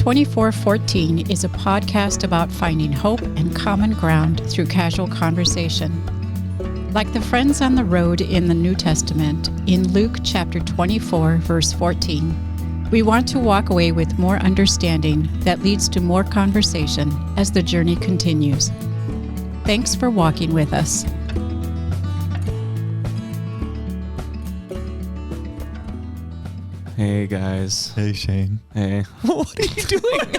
2414 is a podcast about finding hope and common ground through casual conversation. Like the friends on the road in the New Testament, in Luke chapter 24, verse 14, we want to walk away with more understanding that leads to more conversation as the journey continues. Thanks for walking with us. Hey guys. Hey Shane. Hey. What are you doing?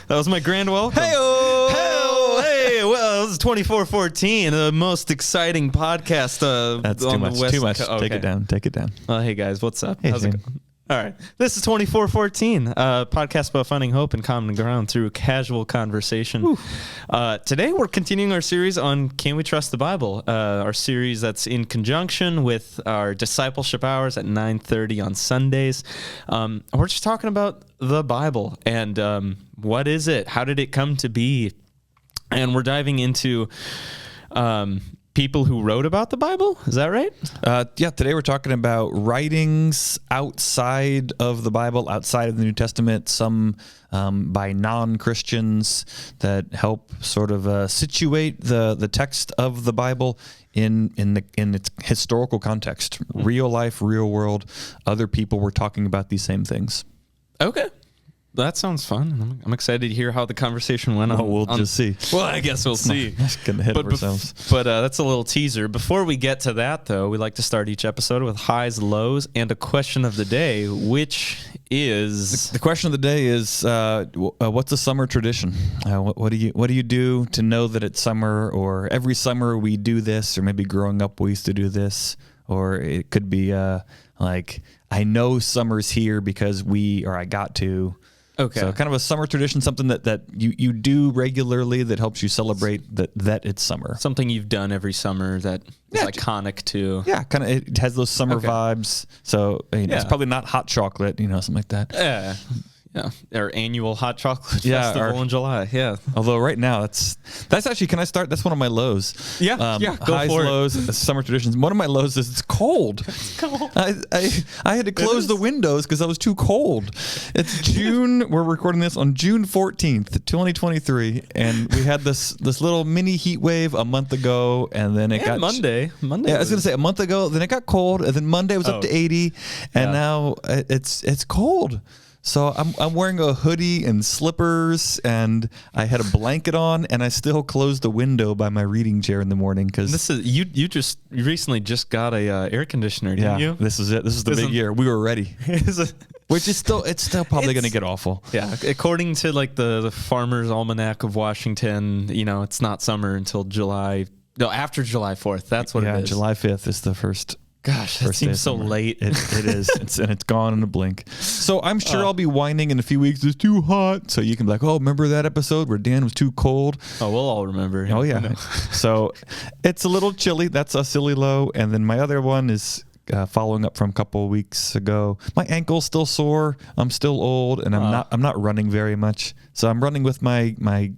That was my grand welcome. Hey-o! Hey-o! Hey, well, this is 2414, the most exciting podcast That's on too much. the West Too much. Okay. Take it down. Hey guys, what's up? Hey, How's it Shane. going? All right. This is 2414, a podcast about finding hope and common ground through casual conversation. Today we're continuing our series on Can We Trust the Bible? Our series that's in conjunction with our discipleship hours at 9:30 on Sundays. We're just talking about the Bible and what is it? How did it come to be? And we're diving into people who wrote about the Bible. Is that right? Yeah, today we're talking about writings outside of the Bible, outside of the New Testament, some by non-Christians that help sort of situate the text of the Bible in its historical context. Real life, real world, other people were talking about these same things. Okay. That sounds fun. I'm excited to hear how the conversation went. We'll just see. Well, I guess we'll see. Just getting ahead of ourselves. But that's a little teaser. Before we get to that, though, we like to start each episode with highs, lows, and a question of the day, which is... The question of the day is, what's a summer tradition? What do you do to know that it's summer, or every summer we do this, or maybe growing up we used to do this, or it could be like, I know summer's here because I got to... Okay. So kind of a summer tradition, something that you do regularly that helps you celebrate that it's summer. Something you've done every summer that is iconic to... Yeah, kind of it has those summer vibes. So it's probably not hot chocolate, something like that. Yeah. Our annual hot chocolate festival in July. Yeah. Although right now that's actually, can I start? That's one of my lows. Yeah. Go highs, for lows, summer traditions. One of my lows is it's cold. It's cold. I had to close the windows because I was too cold. It's June. We're recording this on June 14th, 2023, and we had this little mini heat wave a month ago, and then it got Monday. Yeah, I was gonna say a month ago. Then it got cold, and then Monday was up to 80, and now it's cold. So I'm wearing a hoodie and slippers, and I had a blanket on, and I still closed the window by my reading chair in the morning because this is you recently just got a air conditioner, didn't you? This is it. This is the big year. We were ready. Which is still probably going to get awful. Yeah, according to like the Farmer's Almanac of Washington, it's not summer until after July 4th. That's what it is. July 5th is the first. Gosh, that seems so late. It is. It's gone in a blink. So I'm sure I'll be whining in a few weeks. It's too hot. So you can be like, oh, remember that episode where Dan was too cold? Oh, we'll all remember. Oh, yeah. So it's a little chilly. That's a silly low. And then my other one is following up from a couple of weeks ago. My ankle's still sore. I'm still old, and I'm not running very much. So I'm running with my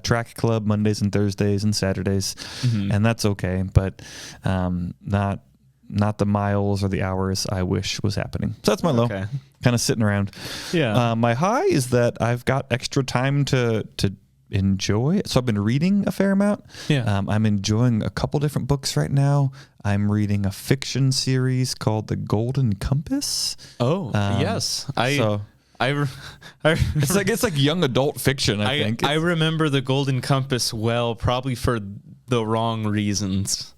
track club Mondays and Thursdays and Saturdays, and that's okay. But not the miles or the hours I wish was happening. So that's my low. Kind of sitting around. Yeah. My high is that I've got extra time to enjoy. So I've been reading a fair amount. Yeah. I'm enjoying a couple different books right now. I'm reading a fiction series called The Golden Compass. Oh, yes. It's like young adult fiction, I think. I remember The Golden Compass well, probably for the wrong reasons.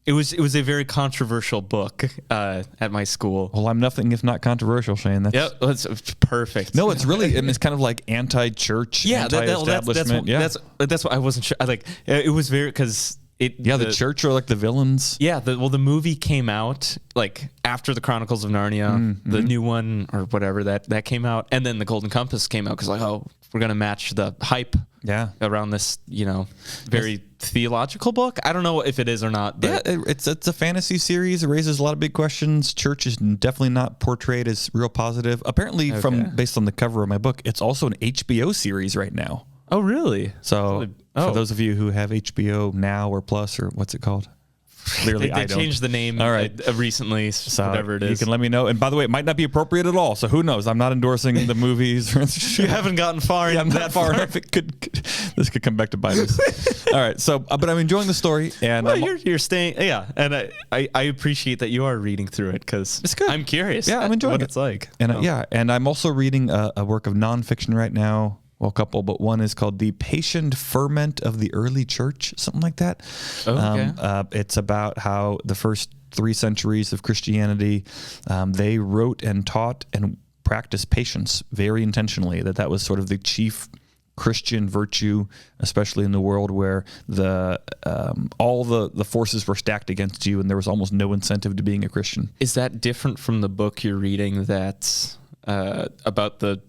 It was a very controversial book at my school. Well, I'm nothing if not controversial, Shane. It's perfect. No, it's really, it's kind of like anti-church, anti-establishment. That's what I wasn't sure. It was very, because the church are like the villains. Yeah, the movie came out like after the Chronicles of Narnia, the new one or whatever that came out, and then the Golden Compass came out because we're gonna match the hype. Yeah, around this, very theological book. I don't know if it is or not. But it's a fantasy series. It raises a lot of big questions. Church is definitely not portrayed as real positive. Apparently, based on the cover of my book, it's also an HBO series right now. Oh, really? So for those of you who have HBO Now or Plus or what's it called? Clearly, they changed the name all right. Recently, so whatever it is. You can let me know. And by the way, it might not be appropriate at all. So who knows? I'm not endorsing the movies. You haven't gotten far. I'm that far enough. This could come back to bite us. All right. So, but I'm enjoying the story, and you're staying. Yeah, and I appreciate that you are reading through it because it's good. I'm curious. Yeah, I'm enjoying what it. it's like. And and I'm also reading a work of nonfiction right now. Well, a couple, but one is called The Patient Ferment of the Early Church, something like that. Okay. It's about how the first 3 centuries of Christianity, they wrote and taught and practiced patience very intentionally, that was sort of the chief Christian virtue, especially in the world where all the forces were stacked against you and there was almost no incentive to being a Christian. Is that different from the book you're reading that's about the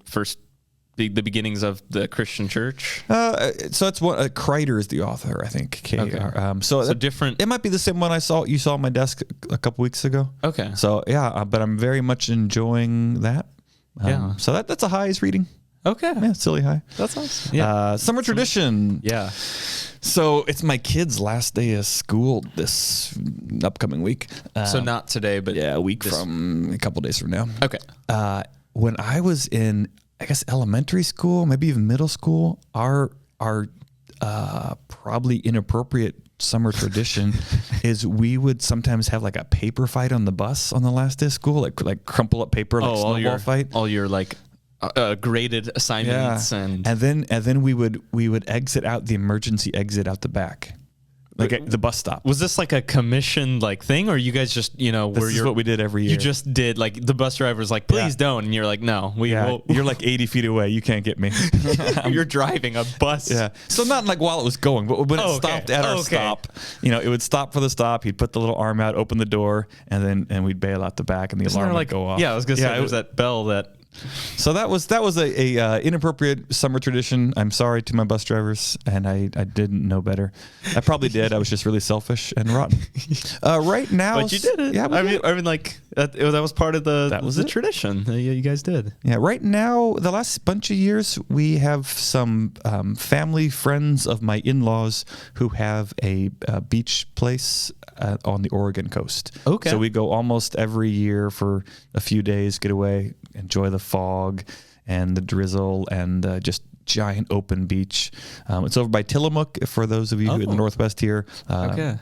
beginnings of the Christian church? So that's what Kreider is the author, I think. Okay. So different. It might be the same one you saw on my desk a couple weeks ago. Okay. So yeah, but I'm very much enjoying that. So that's a highs reading. Okay. Yeah, silly high. That's awesome. Yeah. Summer tradition. Yeah. So it's my kids' last day of school this upcoming week. So not today, but a week from a couple days from now. Okay. When I was in, I guess, elementary school, maybe even middle school, our probably inappropriate summer tradition is we would sometimes have like a paper fight on the bus on the last day of school, like crumple up paper, like snowball fight. All your like graded assignments and then we would exit out the emergency exit out the back. Like at the bus stop. Was this like a commissioned like thing, or you guys just this is what we did every year? You just did like the bus driver was like, please don't, and you're like, no, you're like 80 feet away. You can't get me. You're driving a bus. Yeah. So not like while it was going, but when it stopped at our stop, it would stop for the stop. He'd put the little arm out, open the door, and we'd bail out the back, and the alarm would go off. Yeah, I was gonna say there's that bell that. So that was a inappropriate summer tradition. I'm sorry to my bus drivers, and I didn't know better. I probably did. I was just really selfish and rotten. Right now, but you did it. Yeah, I mean, like that was part of the tradition. You guys did. Yeah. Right now, the last bunch of years, we have some family friends of my in-laws who have a beach place on the Oregon coast. Okay. So we go almost every year for a few days, get away, enjoy the fog and the drizzle and just giant open beach. It's over by Tillamook for those of you in the Northwest here.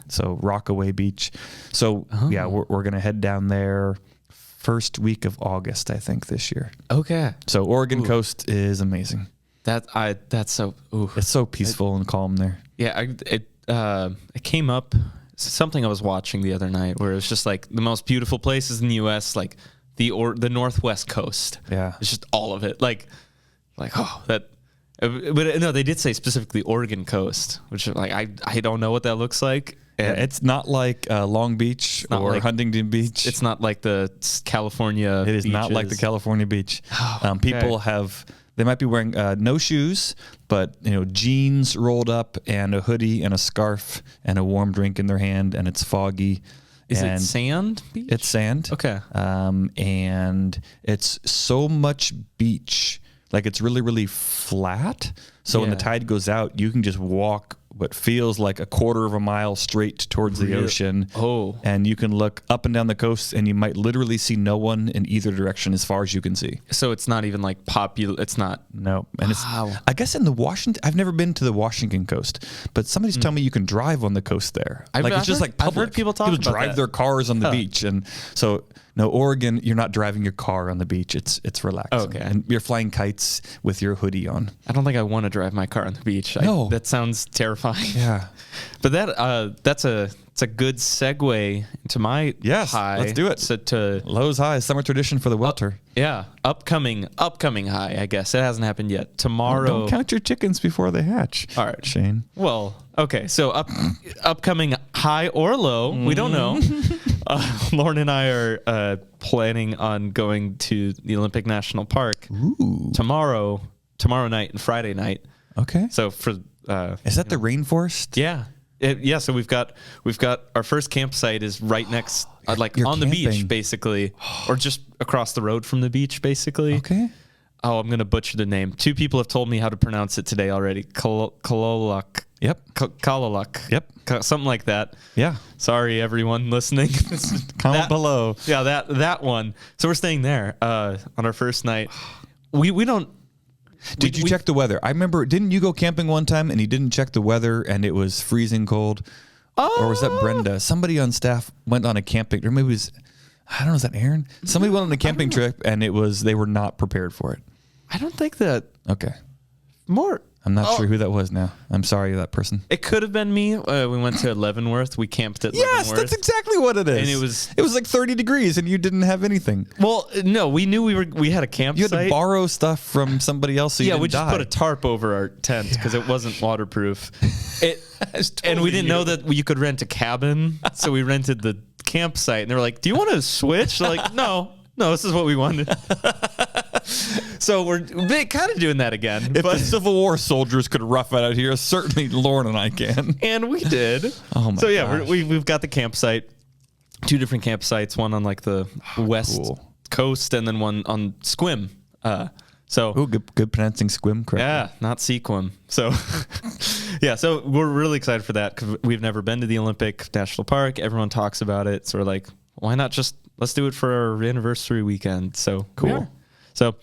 So Rockaway Beach. So we're going to head down there first week of August, I think, this year. Okay. So Oregon coast is amazing. That's so. Ooh. It's so peaceful and calm there. Yeah, it came up something I was watching the other night where it was just like the most beautiful places in the U.S. like the Northwest coast. Yeah, it's just all of it. Like that. But no, they did say specifically Oregon coast, which like I don't know what that looks like. And it's not like Long Beach or like Huntington Beach. It's not like the California. It is beaches. Not like the California beach. People they might be wearing no shoes, but jeans rolled up and a hoodie and a scarf and a warm drink in their hand, and it's foggy. Is it sand beach? It's sand. Okay. And it's so much beach. Like it's really, really flat. So when the tide goes out, you can just walk what feels like a quarter of a mile straight towards the ocean. Oh. And you can look up and down the coast and you might literally see no one in either direction as far as you can see. So it's not even like popular. It's not. No. And I guess in the Washington, I've never been to the Washington coast, but somebody's telling me you can drive on the coast there. It's just like public. I've heard people talk about drive their cars on the beach. And so no, Oregon, you're not driving your car on the beach. It's relaxing. Okay. And you're flying kites with your hoodie on. I don't think I want to drive my car on the beach. No. That sounds terrifying. Yeah. But that's a good segue into my high. Let's do it. So to Lowe's High, summer tradition for the welter. Upcoming high, I guess. It hasn't happened yet. Tomorrow. Don't count your chickens before they hatch. All right. Shane. Well, okay. So upcoming high or low, we don't know. Lauren and I are planning on going to the Olympic National Park tomorrow night and Friday night. Okay. So for is that the rainforest? Yeah. So we've got our first campsite is right next, you're on the camping. beach, basically, or just across the road from the beach, basically. Okay. Oh, I'm going to butcher the name. 2 people have told me how to pronounce it today already. Kalolak. Yep. Kalalak. Yep. Something like that. Yeah. Sorry, everyone listening. Comment below. Yeah, that one. So we're staying there on our first night. We don't. Did you check the weather? I remember, didn't you go camping one time and you didn't check the weather and it was freezing cold? Or was that Brenda? Somebody on staff went on a camping, or maybe it was, I don't know, is that Aaron? Somebody went on a camping trip and they were not prepared for it. I don't think that. Okay. More. I'm not sure who that was now. I'm sorry, that person. It could have been me. We went to Leavenworth. We camped at Leavenworth. Yes, that's exactly what it is. And it was like 30 degrees and you didn't have anything. Well, no, we knew we had a campsite. You had to borrow stuff from somebody else so you didn't we just die. put a tarp over our tent because it wasn't waterproof. And we didn't know that you could rent a cabin, so we rented the campsite. And they were like, "Do you want to switch?" They're like, "No, this is what we wanted." So we're kind of doing that again. If the Civil War soldiers could rough it out here, certainly Lauren and I can. And we did. Oh my gosh. We've got the campsite, 2 different campsites, one on like the west coast and then one on Squim. Good pronouncing Squim, correct? Yeah, not Sequim. So, so we're really excited for that because we've never been to the Olympic National Park. Everyone talks about it. So we're like, why not let's do it for our anniversary weekend? So cool. So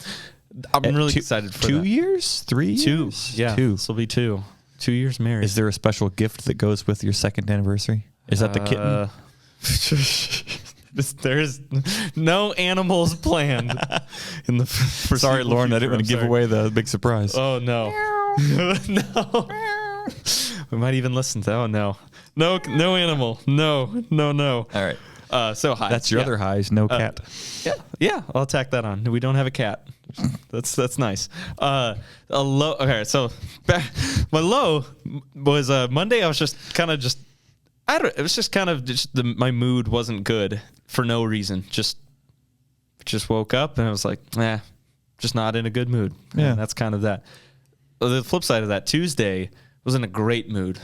I'm really excited for 2 that. years? 3 years? 2. Yeah. 2. This will be 2. 2 years married. Is there a special gift that goes with your second anniversary? Is that the kitten? There's no animals planned in the Sorry, Lauren, I didn't want to give away the big surprise. Oh, no. No. We might even listen to no animal. No. All right. So hi. That's your other highs. No cat. Yeah. I'll tack that on. We don't have a cat. That's nice. A low. Okay, so my low was Monday. I was just kind of it was just kind of my mood wasn't good for no reason. Just woke up and I was like, just not in a good mood. Yeah, and that's kind of that. The flip side of that, Tuesday was in a great mood.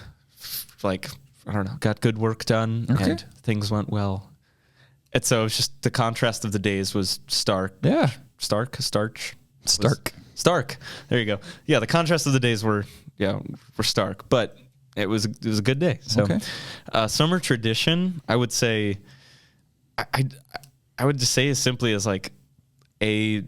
Like, I don't know, got good work done and things went well. And so it's just the contrast of the days was stark. Yeah. Stark. There you go. Yeah, the contrast of the days were stark, but it was a good day. So, summer tradition, I would say, I would just say as simply as like a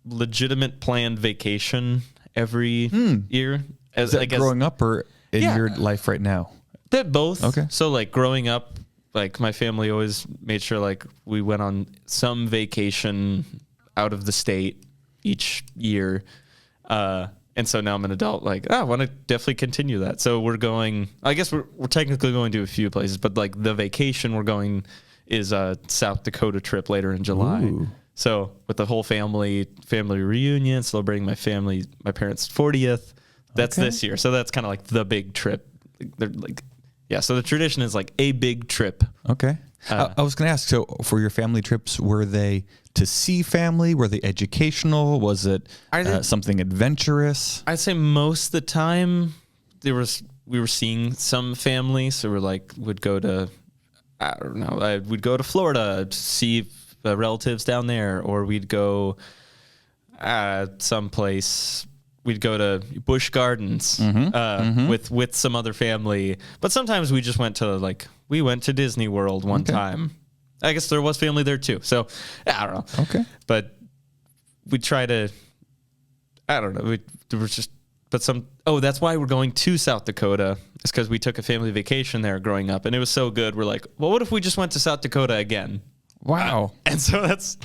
legitimate planned vacation every year. Is that growing up or in your life right now? That both. Okay. So like growing up, like my family always made sure like we went on some vacation out of the state each year. And so now I'm an adult, like, I want to definitely continue that. So we're going, I guess we're technically going to a few places, but like the vacation we're going is a South Dakota trip later in July. Ooh. So with the whole family reunion, celebrating my parents' 40th. That's this year. So that's kind of like the big trip. They're like, so the tradition is like a big trip. Okay. I was going to ask, so for your family trips, were they to see family? Were they educational? Was it something adventurous? I'd say most of the time we were seeing some family. So we're like, we'd go to Florida to see relatives down there, or we'd go someplace. We'd go to Busch Gardens with some other family. But sometimes we just went to Disney World one time. I guess there was family there too. So I don't know. Okay. But we try to, I don't know. That's why we're going to South Dakota. It's because we took a family vacation there growing up and it was so good. We're like, well, what if we just went to South Dakota again? Wow. And so that's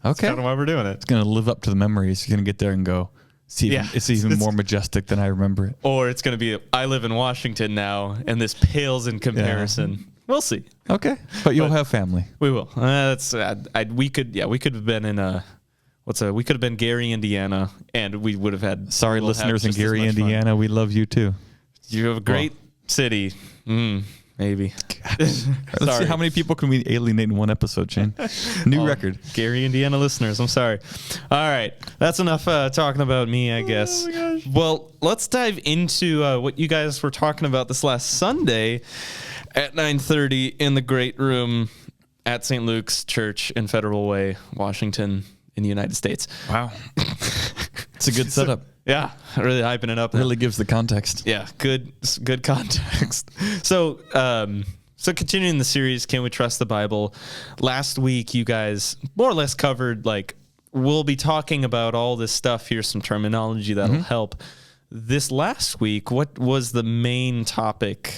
kind of why we're doing it. It's going to live up to the memories. You're going to get there and go, it's even more majestic than I remember it. Or it's going to be, I live in Washington now, and this pales in comparison. Yeah. We'll see. Okay, but you'll have family. We will. We could have been in we could have been Gary, Indiana, and we would have had. Sorry, listeners in Gary, Indiana, we love you too. You have a great city. Maybe. Let's see how many people can we alienate in one episode, Shane. New record. Gary, Indiana listeners, I'm sorry. All right. That's enough talking about me, I guess. Oh my gosh. Well, let's dive into what you guys were talking about this last Sunday at 9:30 in the great room at St. Luke's Church in Federal Way, Washington. in the United States. Wow. It's a good setup. Yeah, really hyping it up. Really gives the context. Yeah, good context. So continuing the series, Can We Trust the Bible? Last week, you guys more or less covered, like, we'll be talking about all this stuff. Here's some terminology that'll help. This last week, what was the main topic?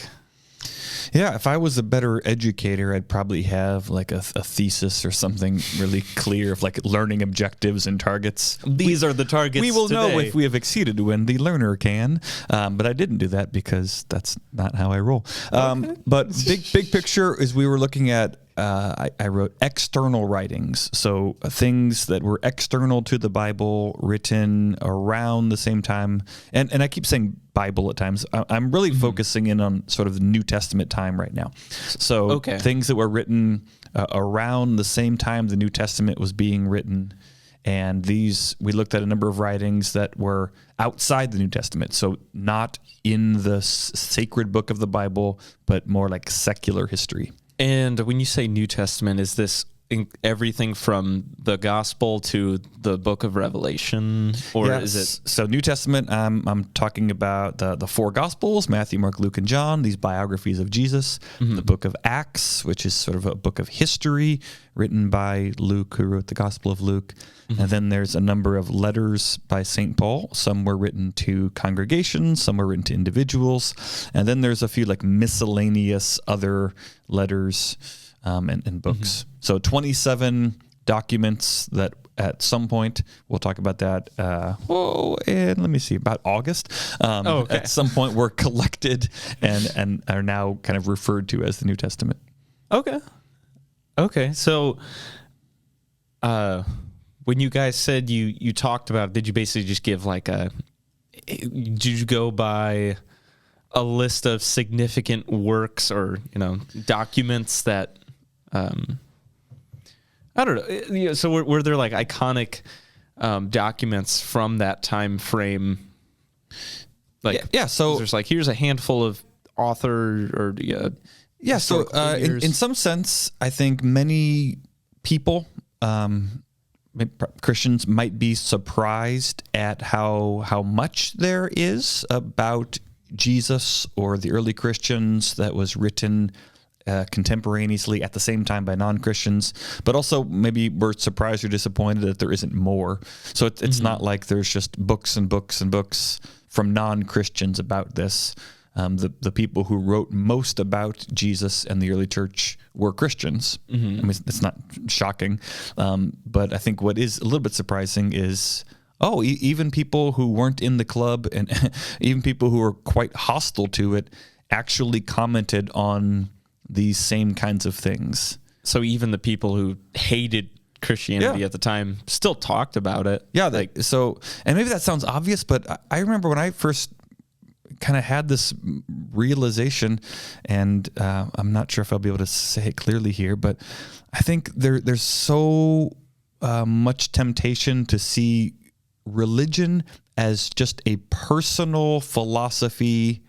Yeah, if I was a better educator, I'd probably have like a thesis or something really clear of like learning objectives and targets. These are the targets. We will today. know if we have exceeded when the learner can. But I didn't do that because that's not how I roll. But big picture is we were looking at, I wrote external writings. So things that were external to the Bible, written around the same time. And I keep saying Bible at times. I'm really focusing in on sort of the New Testament time right now. So things that were written around the same time the New Testament was being written. And these, we looked at a number of writings that were outside the New Testament. So not in the sacred book of the Bible, but more like secular history. And when you say New Testament, is this everything from the Gospel to the Book of Revelation, or is it? So New Testament, I'm talking about the four Gospels: Matthew, Mark, Luke, and John. These biographies of Jesus. The Book of Acts, which is sort of a book of history written by Luke, who wrote the Gospel of Luke. And then there's a number of letters by St. Paul. Some were written to congregations, some were written to individuals. And then there's a few like miscellaneous other letters and books. So 27 documents that at some point, we'll talk about that, and let me see, about August, at some point were collected and are now kind of referred to as the New Testament. Okay. So when you guys said you talked about it, did you basically just give like did you go by a list of significant works or, documents that, I don't know. So were there like iconic documents from that time frame? Like, yeah. So there's like, here's a handful of author or So in some sense, I think many people, Christians, might be surprised at how much there is about Jesus or the early Christians that was written contemporaneously at the same time by non-Christians, but also maybe we're surprised or disappointed that there isn't more. So it's not like there's just books and books and books from non-Christians about this. The people who wrote most about Jesus and the early church were Christians. I mean, it's not shocking. But I think what is a little bit surprising is, even people who weren't in the club and even people who were quite hostile to it actually commented on these same kinds of things. So even the people who hated Christianity at the time still talked about it. Yeah. And maybe that sounds obvious, but I remember when I first kind of had this realization, and I'm not sure if I'll be able to say it clearly here, but I think there's so much temptation to see religion as just a personal philosophy,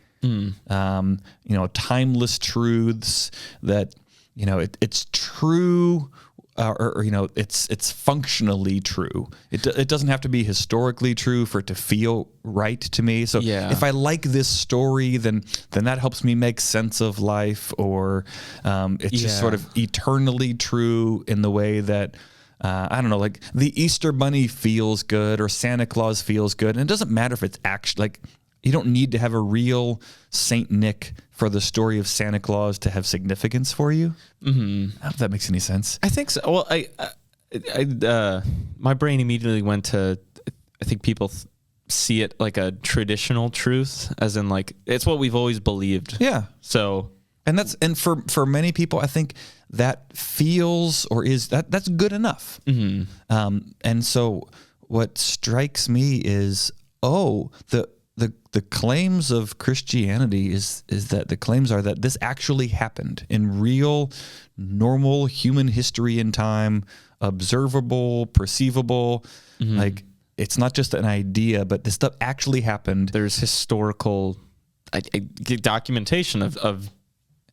timeless truths that, it's true, or it's functionally true. It doesn't have to be historically true for it to feel right to me. So if I like this story, then that helps me make sense of life, or it's just sort of eternally true in the way that I don't know, like the Easter Bunny feels good or Santa Claus feels good, and it doesn't matter if it's actually like. You don't need to have a real Saint Nick for the story of Santa Claus to have significance for you. I don't know if that makes any sense. I think so. Well, I my brain immediately went to, I think people see it like a traditional truth, as in like, it's what we've always believed. Yeah. So, and for many people, I think that feels or is that's good enough. And so what strikes me is, the claims of Christianity is that the claims are that this actually happened in real, normal human history and time, observable, perceivable. Like, it's not just an idea, but this stuff actually happened. There's historical documentation of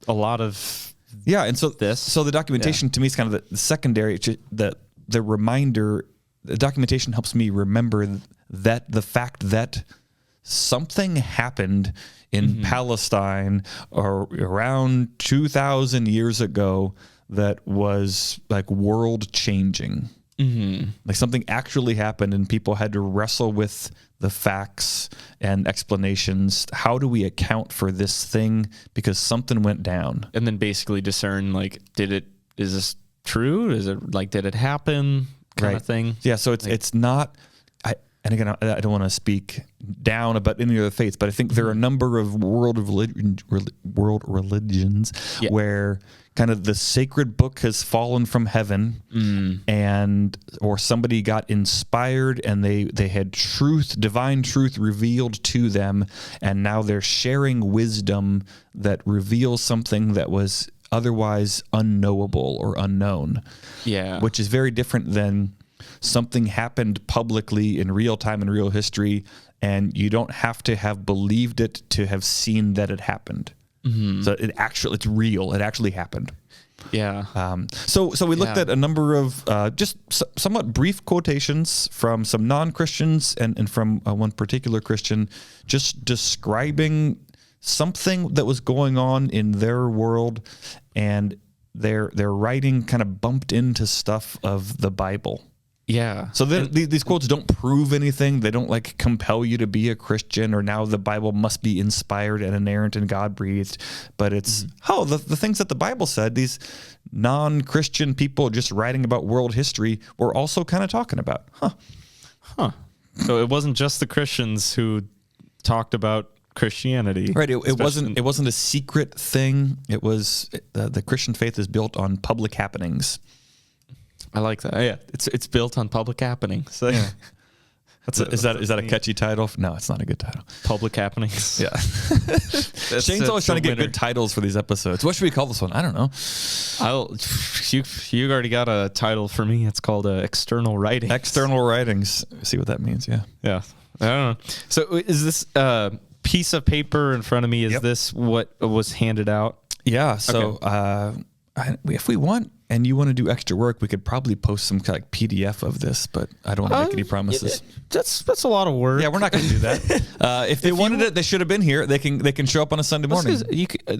a lot of and so the documentation to me is kind of the secondary. The reminder the documentation helps me remember that the fact that something happened in Palestine or around 2,000 years ago that was like world changing. Like something actually happened and people had to wrestle with the facts and explanations. How do we account for this thing because something went down? And then basically discern, like, is this true? Is it like, did it happen kind of thing? Yeah. So it's not, and again, I don't want to speak down about any other faiths, but I think there are a number of world religions where kind of the sacred book has fallen from heaven, or somebody got inspired and they had divine truth revealed to them, and now they're sharing wisdom that reveals something that was otherwise unknowable or unknown. Yeah, which is very different than something happened publicly in real time in real history, and you don't have to have believed it to have seen that it happened. So it's real. It actually happened. Yeah. So we looked at a number of just somewhat brief quotations from some non-Christians and from one particular Christian, just describing something that was going on in their world, and their writing kind of bumped into stuff of the Bible. Yeah. So these quotes don't prove anything. They don't like compel you to be a Christian, or now the Bible must be inspired and inerrant and God-breathed. But it's, the things that the Bible said, these non-Christian people just writing about world history were also kind of talking about. So it wasn't just the Christians who talked about Christianity. Right. It wasn't a secret thing. It was the Christian faith is built on public happenings. I like that. Yeah, it's built on public happenings. So yeah. Is that a catchy title? No, it's not a good title. Public happenings. Yeah. Shane's always trying to get good titles for these episodes. What should we call this one? I don't know. You already got a title for me. It's called External Writings. External Writings. See what that means? Yeah. Yeah. I don't know. So is this piece of paper in front of me? Is this what was handed out? Yeah. So if we want, and you want to do extra work, we could probably post some kind of like PDF of this, but I don't want to make any promises. That's a lot of work. Yeah, we're not going to do that. If they wanted it, they should have been here. They can show up on a Sunday morning.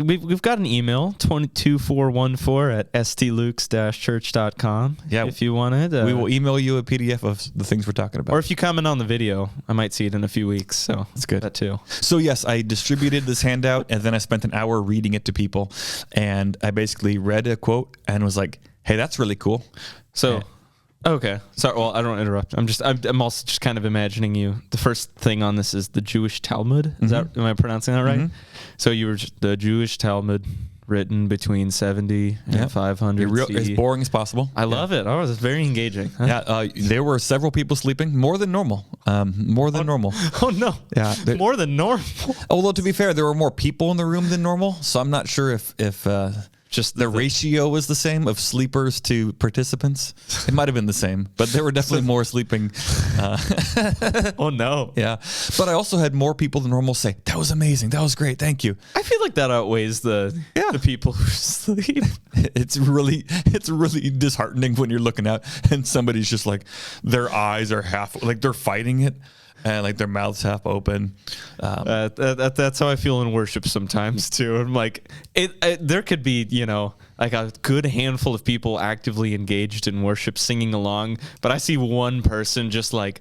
We've got an email, 22414 @stlukes-church.com. Yeah, if you wanted, we will email you a PDF of the things we're talking about. Or if you comment on the video, I might see it in a few weeks. So that's good. That too. So yes, I distributed this handout, and then I spent an hour reading it to people, and I basically read a quote and was like, hey, that's really cool. So, okay. Sorry, well, I don't want to interrupt. I'm also just kind of imagining you. The first thing on this is the Jewish Talmud. Am I pronouncing that right? So you were just the Jewish Talmud, written between 70 and 500 as boring as possible. I love it. Oh, it's very engaging. Yeah, there were several people sleeping, more than normal. Normal. Oh, no. Yeah. More than normal. Although, to be fair, there were more people in the room than normal, so I'm not sure if just the ratio was the same of sleepers to participants. It might have been the same, but there were definitely more sleeping. Oh, no. Yeah. But I also had more people than normal say, that was amazing. That was great. Thank you. I feel like that outweighs the people who sleep. It's really disheartening when you're looking out and somebody's just like, their eyes are half, like they're fighting it. And like their mouths half open. That's how I feel in worship sometimes too. I'm like, there could be, like a good handful of people actively engaged in worship, singing along, but I see one person just like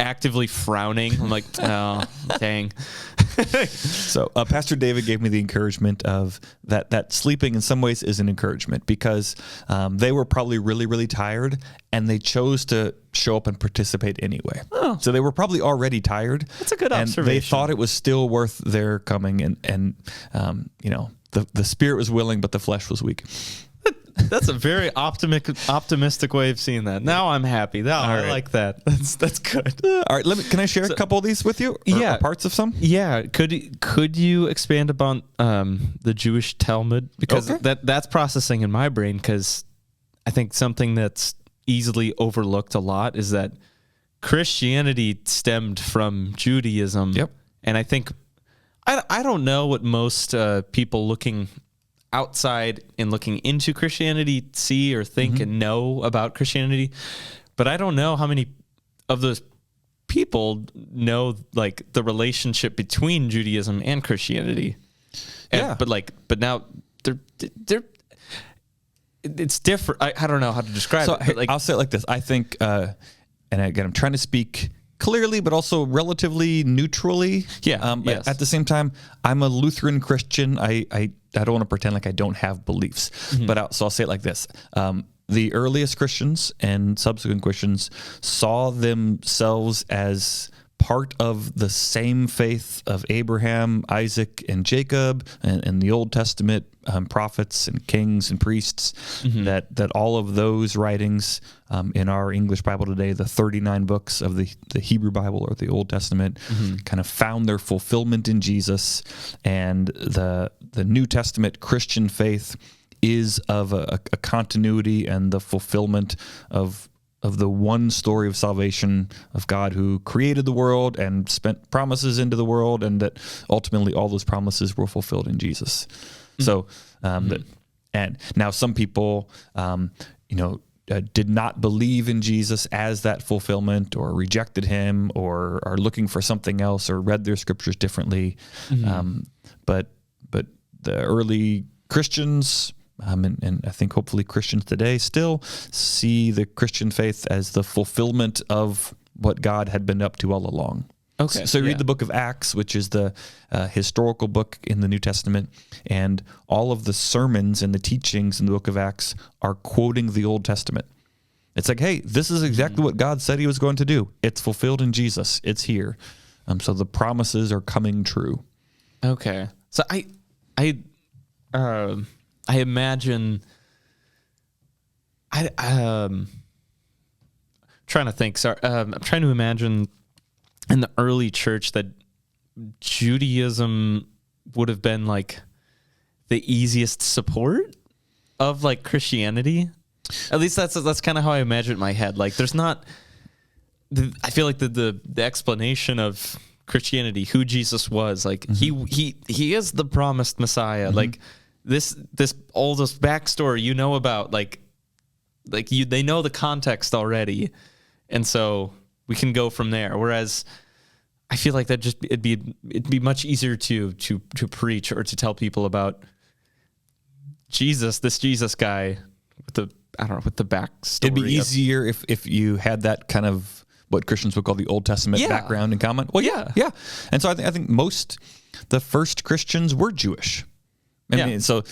actively frowning. I'm like, oh, dang. So Pastor David gave me the encouragement of that sleeping in some ways is an encouragement, because they were probably really, really tired, and they chose to show up and participate anyway. Oh. So they were probably already tired. That's a good observation. And they thought it was still worth their coming, and the spirit was willing, but the flesh was weak. That's a very optimistic way of seeing that. Now I'm happy. I like that. That's good. All right, can I share a couple of these with you? Or parts of some? Yeah. Could you expand upon the Jewish Talmud? Because that's processing in my brain, because I think something that's easily overlooked a lot is that Christianity stemmed from Judaism. Yep. And I think I don't know what most people looking outside and looking into Christianity see or think and know about Christianity, but I don't know how many of those people know like the relationship between Judaism and Christianity. But now they're it's different. I don't know how to describe it. But I'll say it like this. I think, and again, I'm trying to speak clearly, but also relatively neutrally. Yes. At the same time, I'm a Lutheran Christian. I don't want to pretend like I don't have beliefs, but I'll say it like this. The earliest Christians and subsequent Christians saw themselves as part of the same faith of Abraham, Isaac, and Jacob, and the Old Testament prophets and kings and priests, that all of those writings in our English Bible today, the 39 books of the Hebrew Bible or the Old Testament, kind of found their fulfillment in Jesus, and the New Testament Christian faith is of a continuity and the fulfillment of the one story of salvation of God who created the world and spent promises into the world, and that ultimately all those promises were fulfilled in Jesus. So, and now some people, did not believe in Jesus as that fulfillment, or rejected him, or are looking for something else, or read their scriptures differently. But the early Christians, and I think hopefully Christians today still see the Christian faith as the fulfillment of what God had been up to all along. Okay. So you read the book of Acts, which is the historical book in the New Testament, and all of the sermons and the teachings in the book of Acts are quoting the Old Testament. It's like, hey, this is exactly what God said he was going to do. It's fulfilled in Jesus. It's here. So the promises are coming true. Okay. So I imagine, trying to think. Sorry, I'm trying to imagine in the early church that Judaism would have been like the easiest support of like Christianity. At least that's kind of how I imagine it in my head. Like, there's not. I feel like the explanation of Christianity, who Jesus was, like he is the promised Messiah, like. This all this backstory about, they know the context already, and so we can go from there. Whereas I feel like that it'd be much easier to preach or to tell people about this Jesus guy with the backstory. It'd be easier if you had that kind of what Christians would call the Old Testament background in common. Well, yeah. And so I think the first Christians were Jewish. I mean, so,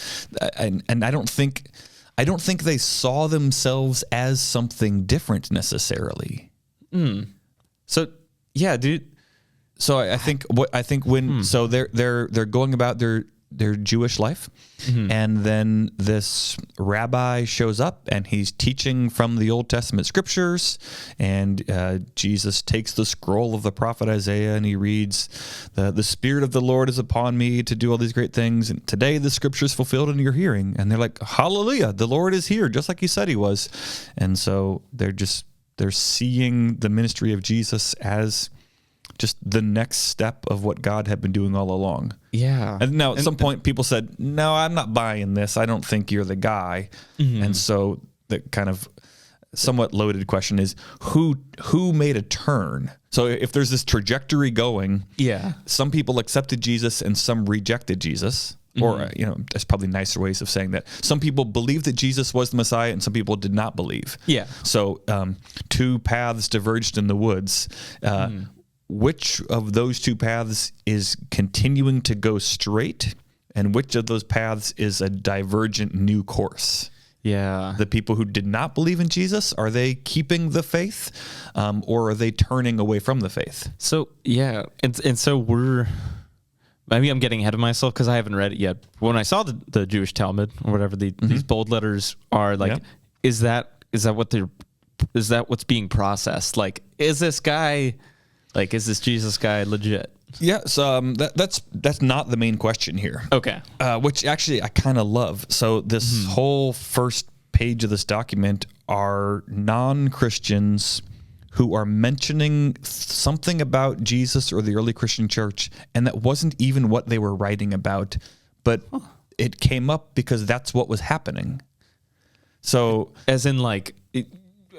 and I don't think they saw themselves as something different necessarily. So, yeah, dude. So I think so they're going about their Jewish life, and then this rabbi shows up and he's teaching from the Old Testament scriptures, and Jesus takes the scroll of the prophet Isaiah and he reads, the Spirit of the Lord is upon me to do all these great things, and today the scripture is fulfilled in your hearing. And they're like, hallelujah, the Lord is here just like he said he was. And so they're seeing the ministry of Jesus as just the next step of what God had been doing all along. Yeah. And now at some point people said, no, I'm not buying this. I don't think you're the guy. And so the kind of somewhat loaded question is who made a turn? So if there's this trajectory going, some people accepted Jesus and some rejected Jesus. Or, there's probably nicer ways of saying that. Some people believed that Jesus was the Messiah and some people did not believe. Yeah. So two paths diverged in the woods. Which of those two paths is continuing to go straight, and which of those paths is a divergent new course? Yeah. The people who did not believe in Jesus, are they keeping the faith, or are they turning away from the faith? So, yeah. And so maybe I'm getting ahead of myself because I haven't read it yet. When I saw the Jewish Talmud or whatever these bold letters are, like, is that what's being processed? Like, is this Jesus guy legit? Yeah, so that's not the main question here. Okay. Which actually I kind of love. So this whole first page of this document are non-Christians who are mentioning something about Jesus or the early Christian church, and that wasn't even what they were writing about, but it came up because that's what was happening. So, as in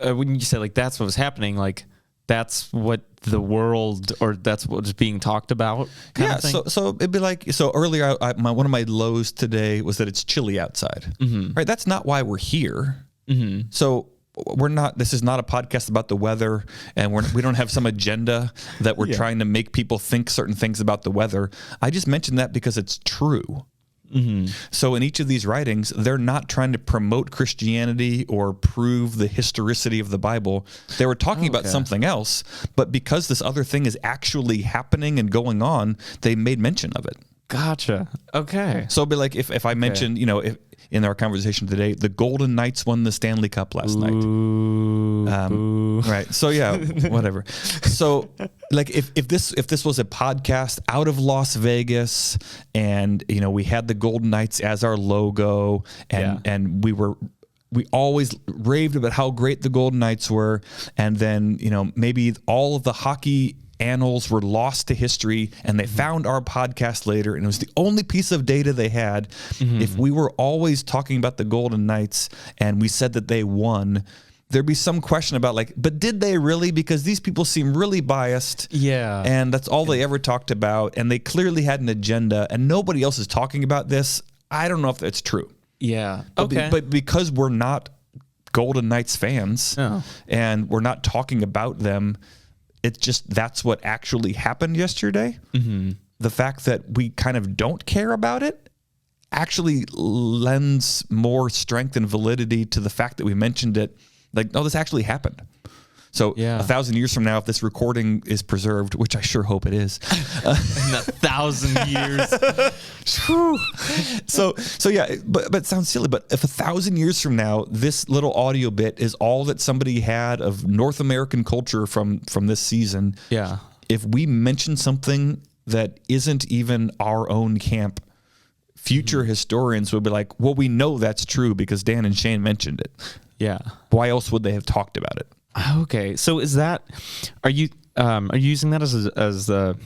when you say like that's what was happening, like that's what the world, or that's what's being talked about kind of thing? So it'd be like, so earlier, one of my lows today was that it's chilly outside. Right? That's not why we're here. So this is not a podcast about the weather, and we don't have some agenda that we're trying to make people think certain things about the weather. I just mentioned that because it's true. So in each of these writings, they're not trying to promote Christianity or prove the historicity of the Bible. They were talking about something else, but because this other thing is actually happening and going on, they made mention of it. Gotcha. Okay. So it'd be like if I mentioned, if in our conversation today, the Golden Knights won the Stanley Cup last night. Right. So yeah, whatever. So like if this was a podcast out of Las Vegas, and we had the Golden Knights as our logo, and we always raved about how great the Golden Knights were, and then maybe all of the hockey annals were lost to history, and they found our podcast later, and it was the only piece of data they had. If we were always talking about the Golden Knights and we said that they won, there'd be some question about but did they really? Because these people seem really biased. Yeah. And that's all they ever talked about, and they clearly had an agenda, and nobody else is talking about this. I don't know if that's true. Yeah. But because we're not Golden Knights fans, and we're not talking about them, it's just that's what actually happened yesterday. The fact that we kind of don't care about it actually lends more strength and validity to the fact that we mentioned it. Like, no, this actually happened. So 1,000 years from now, if this recording is preserved, which I sure hope it is, in 1,000 years. So yeah, but it sounds silly. But if 1,000 years from now, this little audio bit is all that somebody had of North American culture from this season. Yeah. If we mention something that isn't even our own camp, future historians would be like, well, we know that's true because Dan and Shane mentioned it. Yeah. Why else would they have talked about it? Okay. So are you using that as the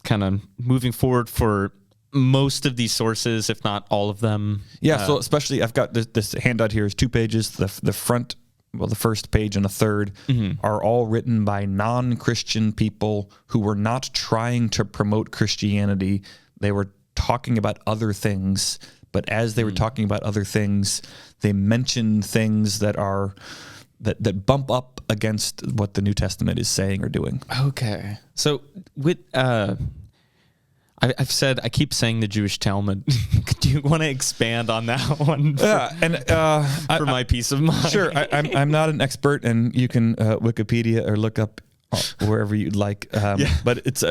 kind of moving forward for most of these sources, if not all of them? Yeah. So especially, I've got this handout here is 2 pages. The front, the first page and a third are all written by non-Christian people who were not trying to promote Christianity. They were talking about other things, but as they were talking about other things, they mentioned things that are that bump up against what the New Testament is saying or doing. Okay. So with I've said, I keep saying the Jewish Talmud. Do you want to expand on that one for my peace of mind? Sure. I'm not an expert, and you can Wikipedia or look up wherever you'd like. But it's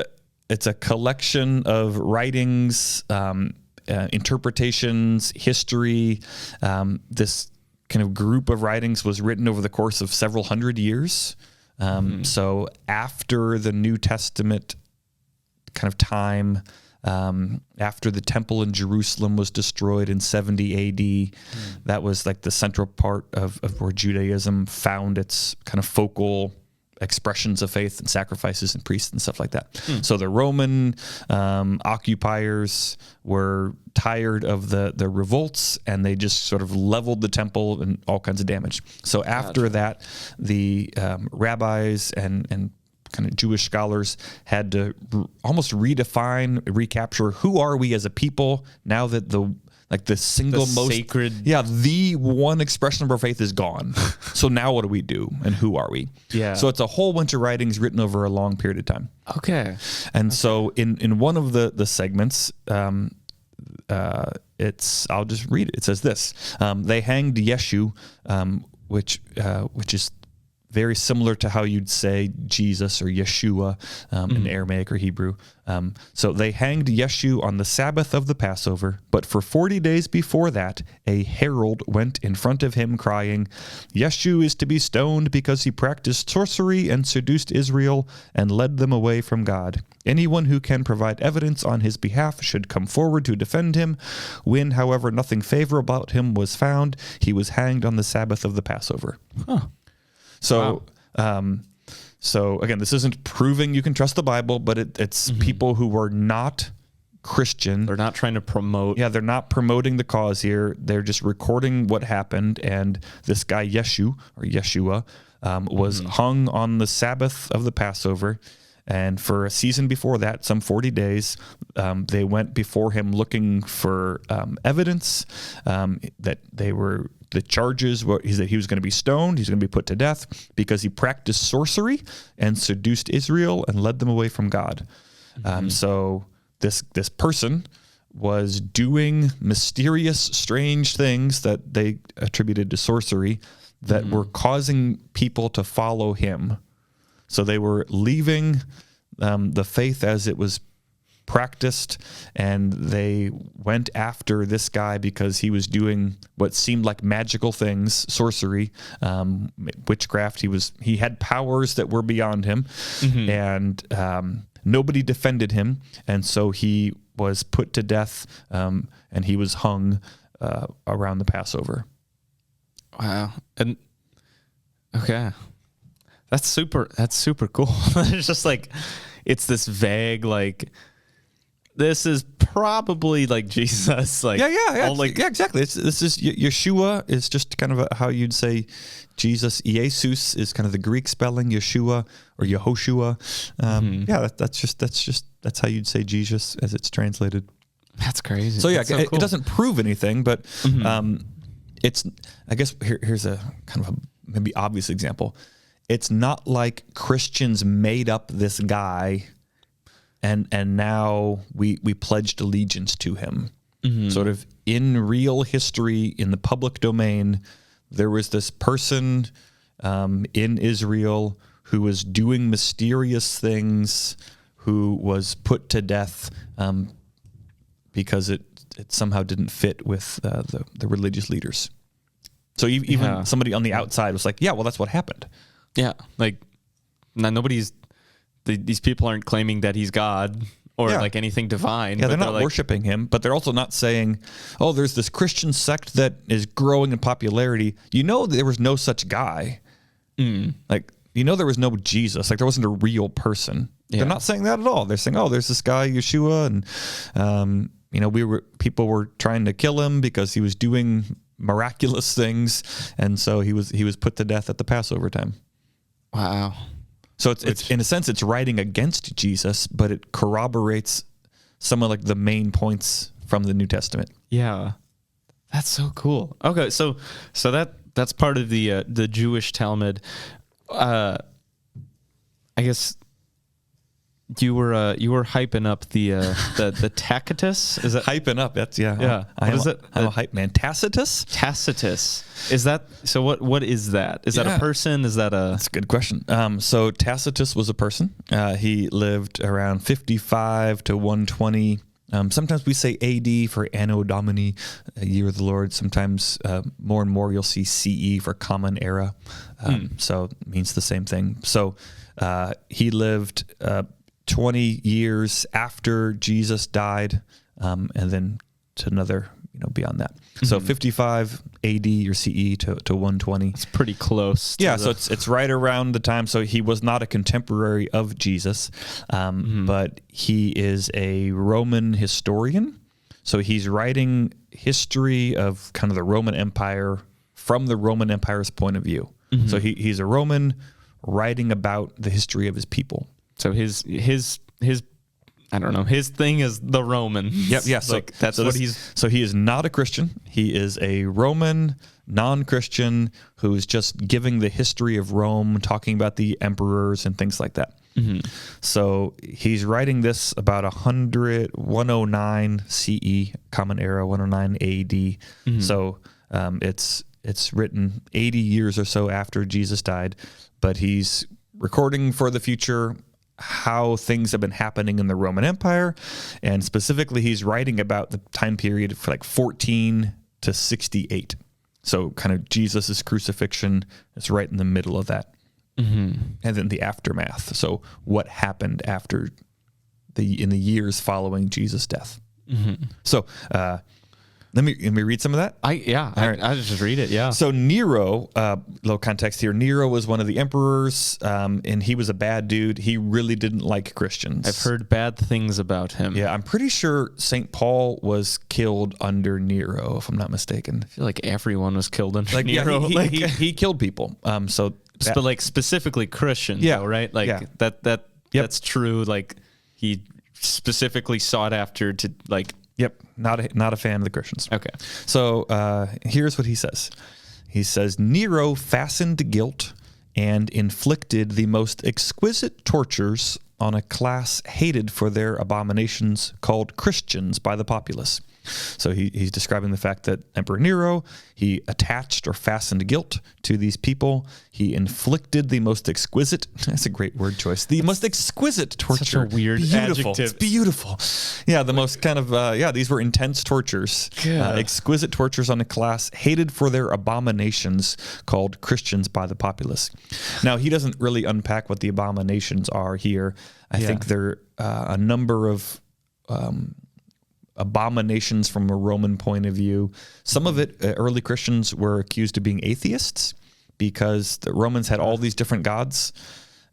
a collection of writings, interpretations, history. This kind of group of writings was written over the course of several hundred years. So after the New Testament kind of time, after the temple in Jerusalem was destroyed in 70 AD, that was like the central part of where Judaism found its kind of focal expressions of faith and sacrifices and priests and stuff like that. So the Roman occupiers were tired of the revolts, and they just sort of leveled the temple and all kinds of damage. So after that, the rabbis and kind of Jewish scholars had to almost redefine, recapture who are we as a people now that the most sacred, the one expression of our faith is gone. So now what do we do, and who are we? Yeah. So it's a whole bunch of writings written over a long period of time. Okay. And so in one of the segments, I'll just read it. It says this: they hanged Yeshu, which is very similar to how you'd say Jesus or Yeshua in Aramaic or Hebrew. So they hanged Yeshu on the Sabbath of the Passover, but for 40 days before that, a herald went in front of him crying, "Yeshu is to be stoned because he practiced sorcery and seduced Israel and led them away from God. Anyone who can provide evidence on his behalf should come forward to defend him. When, however, nothing favorable about him was found, he was hanged on the Sabbath of the Passover." Huh. So, so again, this isn't proving you can trust the Bible, but it's people who were not Christian. They're not trying to promote. Yeah, they're not promoting the cause here. They're just recording what happened. And this guy, Yeshua, was hung on the Sabbath of the Passover. And for a season before that, some 40 days, they went before him looking for evidence that the charges were that he was going to be stoned, he's going to be put to death because he practiced sorcery and seduced Israel and led them away from God. So this person was doing mysterious, strange things that they attributed to sorcery that were causing people to follow him. So they were leaving the faith as it was practiced, and they went after this guy because he was doing what seemed like magical things, sorcery, witchcraft. He had powers that were beyond him, and nobody defended him, and so he was put to death, and he was hung around the Passover. Wow. And okay. That's super cool. It's just like, it's this vague, like, this is probably like Jesus. Like, yeah, exactly. This is Yeshua is just kind of how you'd say Jesus. Jesus is kind of the Greek spelling, Yeshua or Yehoshua. Yeah, that's how you'd say Jesus as it's translated. That's crazy. So yeah, that's so it cool. doesn't prove anything, but it's. I guess here's a kind of a maybe obvious example. It's not like Christians made up this guy and now we pledged allegiance to him. Sort of in real history, in the public domain, there was this person in Israel who was doing mysterious things, who was put to death because it somehow didn't fit with the religious leaders. So even somebody on the outside was like, yeah, well, that's what happened. Yeah, like these people aren't claiming that he's God or like anything divine. Yeah, they're not worshiping him, but they're also not saying, oh, there's this Christian sect that is growing in popularity. There was no such guy. Like, there was no Jesus. Like, there wasn't a real person. Yeah. They're not saying that at all. They're saying, oh, there's this guy, Yeshua, and, people were trying to kill him because he was doing miraculous things, and so he was put to death at the Passover time. Wow. So it's in a sense it's writing against Jesus, but it corroborates some of like the main points from the New Testament. Yeah, that's so cool. Okay, so that's part of the Jewish Talmud. I guess you were hyping up the Tacitus. Is that hyping up? That's yeah. What is it? I'm a hype man. Tacitus. Is that so? What is that? Is that a person? Is that a? That's a good question. So Tacitus was a person. He lived around 55 to 120. Sometimes we say AD for Anno Domini, year of the Lord. Sometimes more and more you'll see CE for Common Era. So it means the same thing. So he lived 20 years after Jesus died, and then to another, beyond that. So 55 AD or CE to 120. It's pretty close. So it's right around the time. So he was not a contemporary of Jesus, but he is a Roman historian. So he's writing history of kind of the Roman Empire from the Roman Empire's point of view. So he's a Roman writing about the history of his people. So his I don't know, his thing is the Roman. Yep, yeah. So that's what he's. So he is not a Christian. He is a Roman non-Christian who is just giving the history of Rome, talking about the emperors and things like that. So he's writing this about 109 CE, Common Era, 109 AD. So it's written 80 years or so after Jesus died, but he's recording for the future how things have been happening in the Roman Empire, and specifically he's writing about the time period for like 14 to 68. So kind of Jesus's crucifixion is right in the middle of that. And then the aftermath. So what happened after in the years following Jesus' death. So Let me read some of that. I just read it. Yeah. So Nero, little context here. Nero was one of the emperors, and he was a bad dude. He really didn't like Christians. I've heard bad things about him. Yeah, I'm pretty sure St. Paul was killed under Nero, if I'm not mistaken. I feel like everyone was killed under Nero. Yeah, he killed people. But like specifically Christians, though, right? Like that's true. Like he specifically sought after to like. Yep, not a fan of the Christians. Okay. So here's what he says. He says, Nero fastened guilt and inflicted the most exquisite tortures on a class hated for their abominations called Christians by the populace. So he's describing the fact that Emperor Nero, he attached or fastened guilt to these people. He inflicted the most exquisite, that's a great word choice, the most exquisite torture. Such a weird adjective. It's beautiful. Yeah, the most kind of, these were intense tortures. Exquisite tortures on a class hated for their abominations called Christians by the populace. Now, he doesn't really unpack what the abominations are here. I think they're a number of abominations from a Roman point of view. Some of it, early Christians were accused of being atheists because the Romans had all these different gods.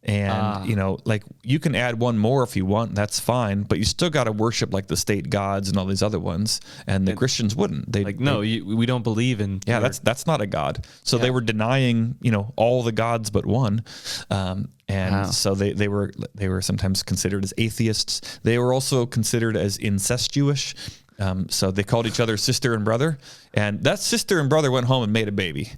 And, like you can add one more if you want, that's fine, but you still got to worship like the state gods and all these other ones. And the Christians wouldn't. We don't believe in. Yeah, that's not a god. So they were denying, all the gods but one. So they were sometimes considered as atheists. They were also considered as incestuous. So they called each other sister and brother. And that sister and brother went home and made a baby.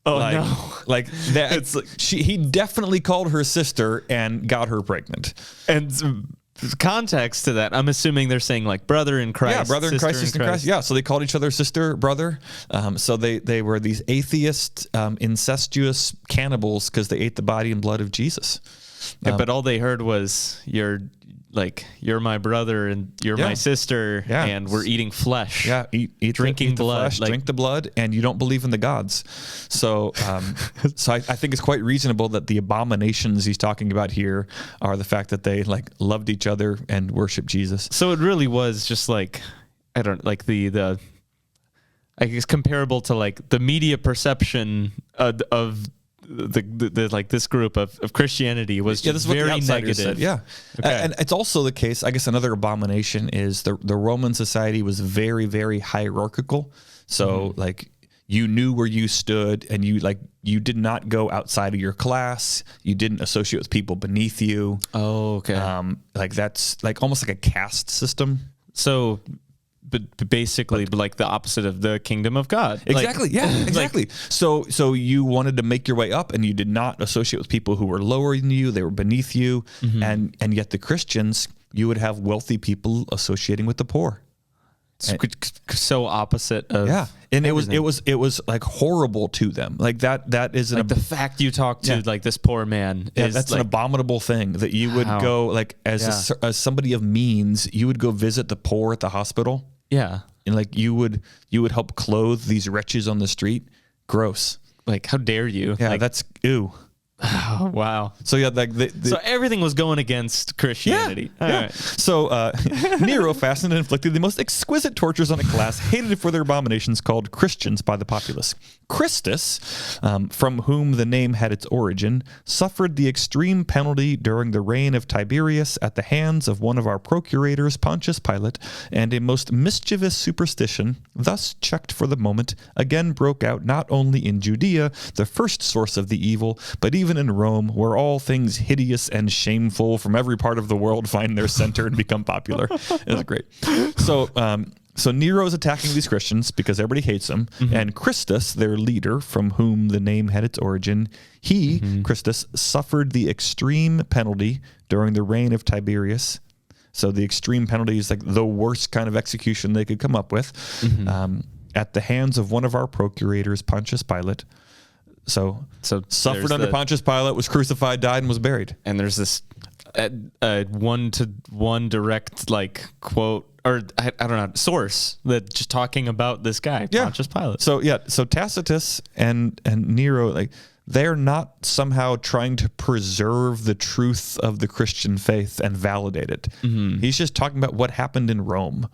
Oh, no. Like that. He definitely called her sister and got her pregnant. And context to that, I'm assuming they're saying like brother in Christ. Yeah, brother in Christ, sister in Christ. Yeah, so they called each other sister, brother. So they were these atheist, incestuous cannibals because they ate the body and blood of Jesus. But all they heard was you're my brother and you're my sister, and we're eating flesh. Yeah, eat drinking blood, drink the blood, and you don't believe in the gods. So, I think it's quite reasonable that the abominations he's talking about here are the fact that they loved each other and worshiped Jesus. So it really was just I guess comparable to like the media perception of this group of Christianity was just very negative. Said. Yeah. Okay. And it's also the case, I guess another abomination is the Roman society was very, very hierarchical. So you knew where you stood and you did not go outside of your class. You didn't associate with people beneath you. Oh, okay. That's almost like a caste system. So but basically like the opposite of the kingdom of God. Exactly. Exactly. So you wanted to make your way up and you did not associate with people who were lower than you. They were beneath you. Mm-hmm. And yet the Christians, you would have wealthy people associating with the poor. So opposite of and everything. it was like horrible to them. Like that is the fact you talk to like this poor man is that's an abominable thing that you would go as somebody of means, you would go visit the poor at the hospital. Yeah. And you would help clothe these wretches on the street. Gross. Like, how dare you? Yeah, that's ew. Oh, wow. So so everything was going against Christianity. Yeah. Right. So Nero fastened and inflicted the most exquisite tortures on a class hated for their abominations called Christians by the populace. Christus, from whom the name had its origin, suffered the extreme penalty during the reign of Tiberius at the hands of one of our procurators, Pontius Pilate, and a most mischievous superstition, thus checked for the moment, again broke out not only in Judea, the first source of the evil, but even in Rome, where all things hideous and shameful from every part of the world find their center and become popular. It's great. So Nero's attacking these Christians because everybody hates them, and Christus, their leader, from whom the name had its origin, Christus, suffered the extreme penalty during the reign of Tiberius. So the extreme penalty is like the worst kind of execution they could come up with, at the hands of one of our procurators, Pontius Pilate. So suffered under Pontius Pilate, was crucified, died, and was buried. And there's this one-to-one direct quote, or I don't know, source that just talking about this guy, Pontius Pilate. So Tacitus and Nero, they're not somehow trying to preserve the truth of the Christian faith and validate it. He's just talking about what happened in Rome.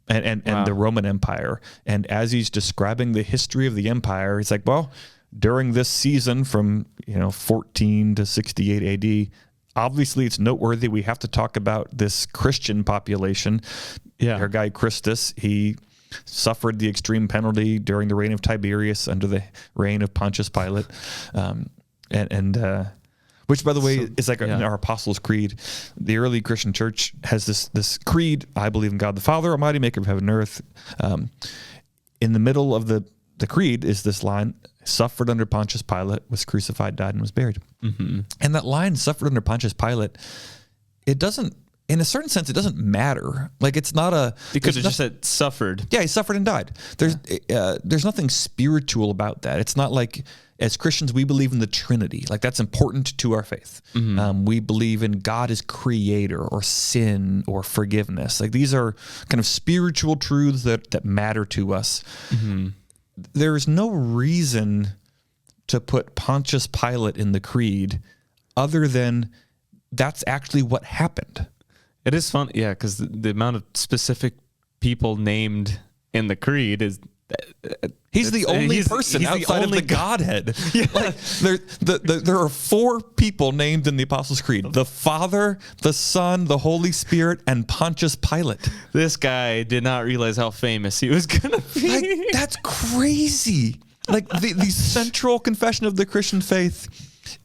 and the Roman Empire. And as he's describing the history of the empire, he's like, well, during this season from 14 to 68 AD, obviously it's noteworthy. We have to talk about this Christian population. Yeah. Our guy Christus, he suffered the extreme penalty during the reign of Tiberius under the reign of Pontius Pilate, which, by the way, is like in our Apostles' Creed. The early Christian church has this creed: I believe in God the Father Almighty, maker of heaven and earth. In the middle of the creed is this line: suffered under Pontius Pilate, was crucified, died, and was buried. Mm-hmm. And that line, suffered under Pontius Pilate, it doesn't, in a certain sense, it doesn't matter. Like, it's not a... Because it just said suffered. Yeah, he suffered and died. There's nothing spiritual about that. It's not like, as Christians, we believe in the Trinity. Like, that's important to our faith. Mm-hmm. We believe in God as creator, or sin, or forgiveness. Like, these are kind of spiritual truths that matter to us. Mm-hmm. There's no reason to put Pontius Pilate in the creed other than that's actually what happened. It is fun, yeah, because the amount of specific people named in the creed is... He's the only person outside of the Godhead. Yeah. Like, there are 4 people named in the Apostles' Creed: the Father, the Son, the Holy Spirit, and Pontius Pilate. This guy did not realize how famous he was going to be. Like, that's crazy. Like, the central confession of the Christian faith,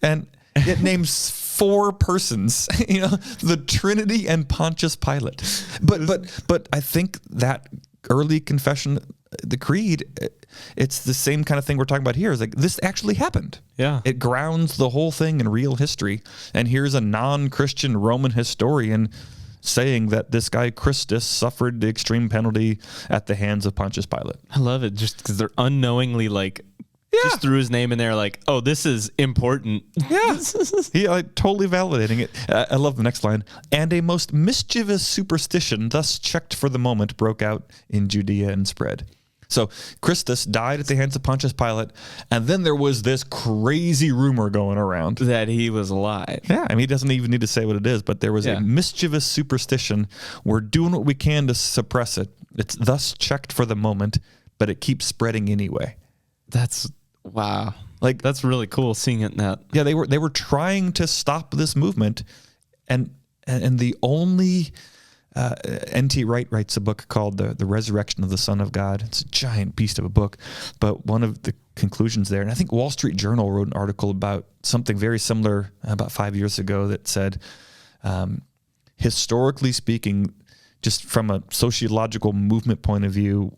and it names 4 persons, the Trinity and Pontius Pilate. But I think that early confession, the creed, it's the same kind of thing we're talking about here. It's like, this actually happened. Yeah. It grounds the whole thing in real history. And here's a non-Christian Roman historian saying that this guy Christus suffered the extreme penalty at the hands of Pontius Pilate. I love it, just because they're unknowingly just threw his name in there, like, oh, this is important. Yeah. Totally validating it. I love the next line. And a most mischievous superstition, thus checked for the moment, broke out in Judea and spread. So Christus died at the hands of Pontius Pilate, and then there was this crazy rumor going around that he was alive. Yeah, I mean, he doesn't even need to say what it is, but there was a mischievous superstition. We're doing what we can to suppress it. It's thus checked for the moment, but it keeps spreading anyway. Wow. Like, that's really cool seeing it in that. Yeah, they were trying to stop this movement, and the only N.T. Wright writes a book called The Resurrection of the Son of God. It's a giant beast of a book, but one of the conclusions there, and I think Wall Street Journal wrote an article about something very similar about 5 years ago that said, historically speaking, just from a sociological movement point of view,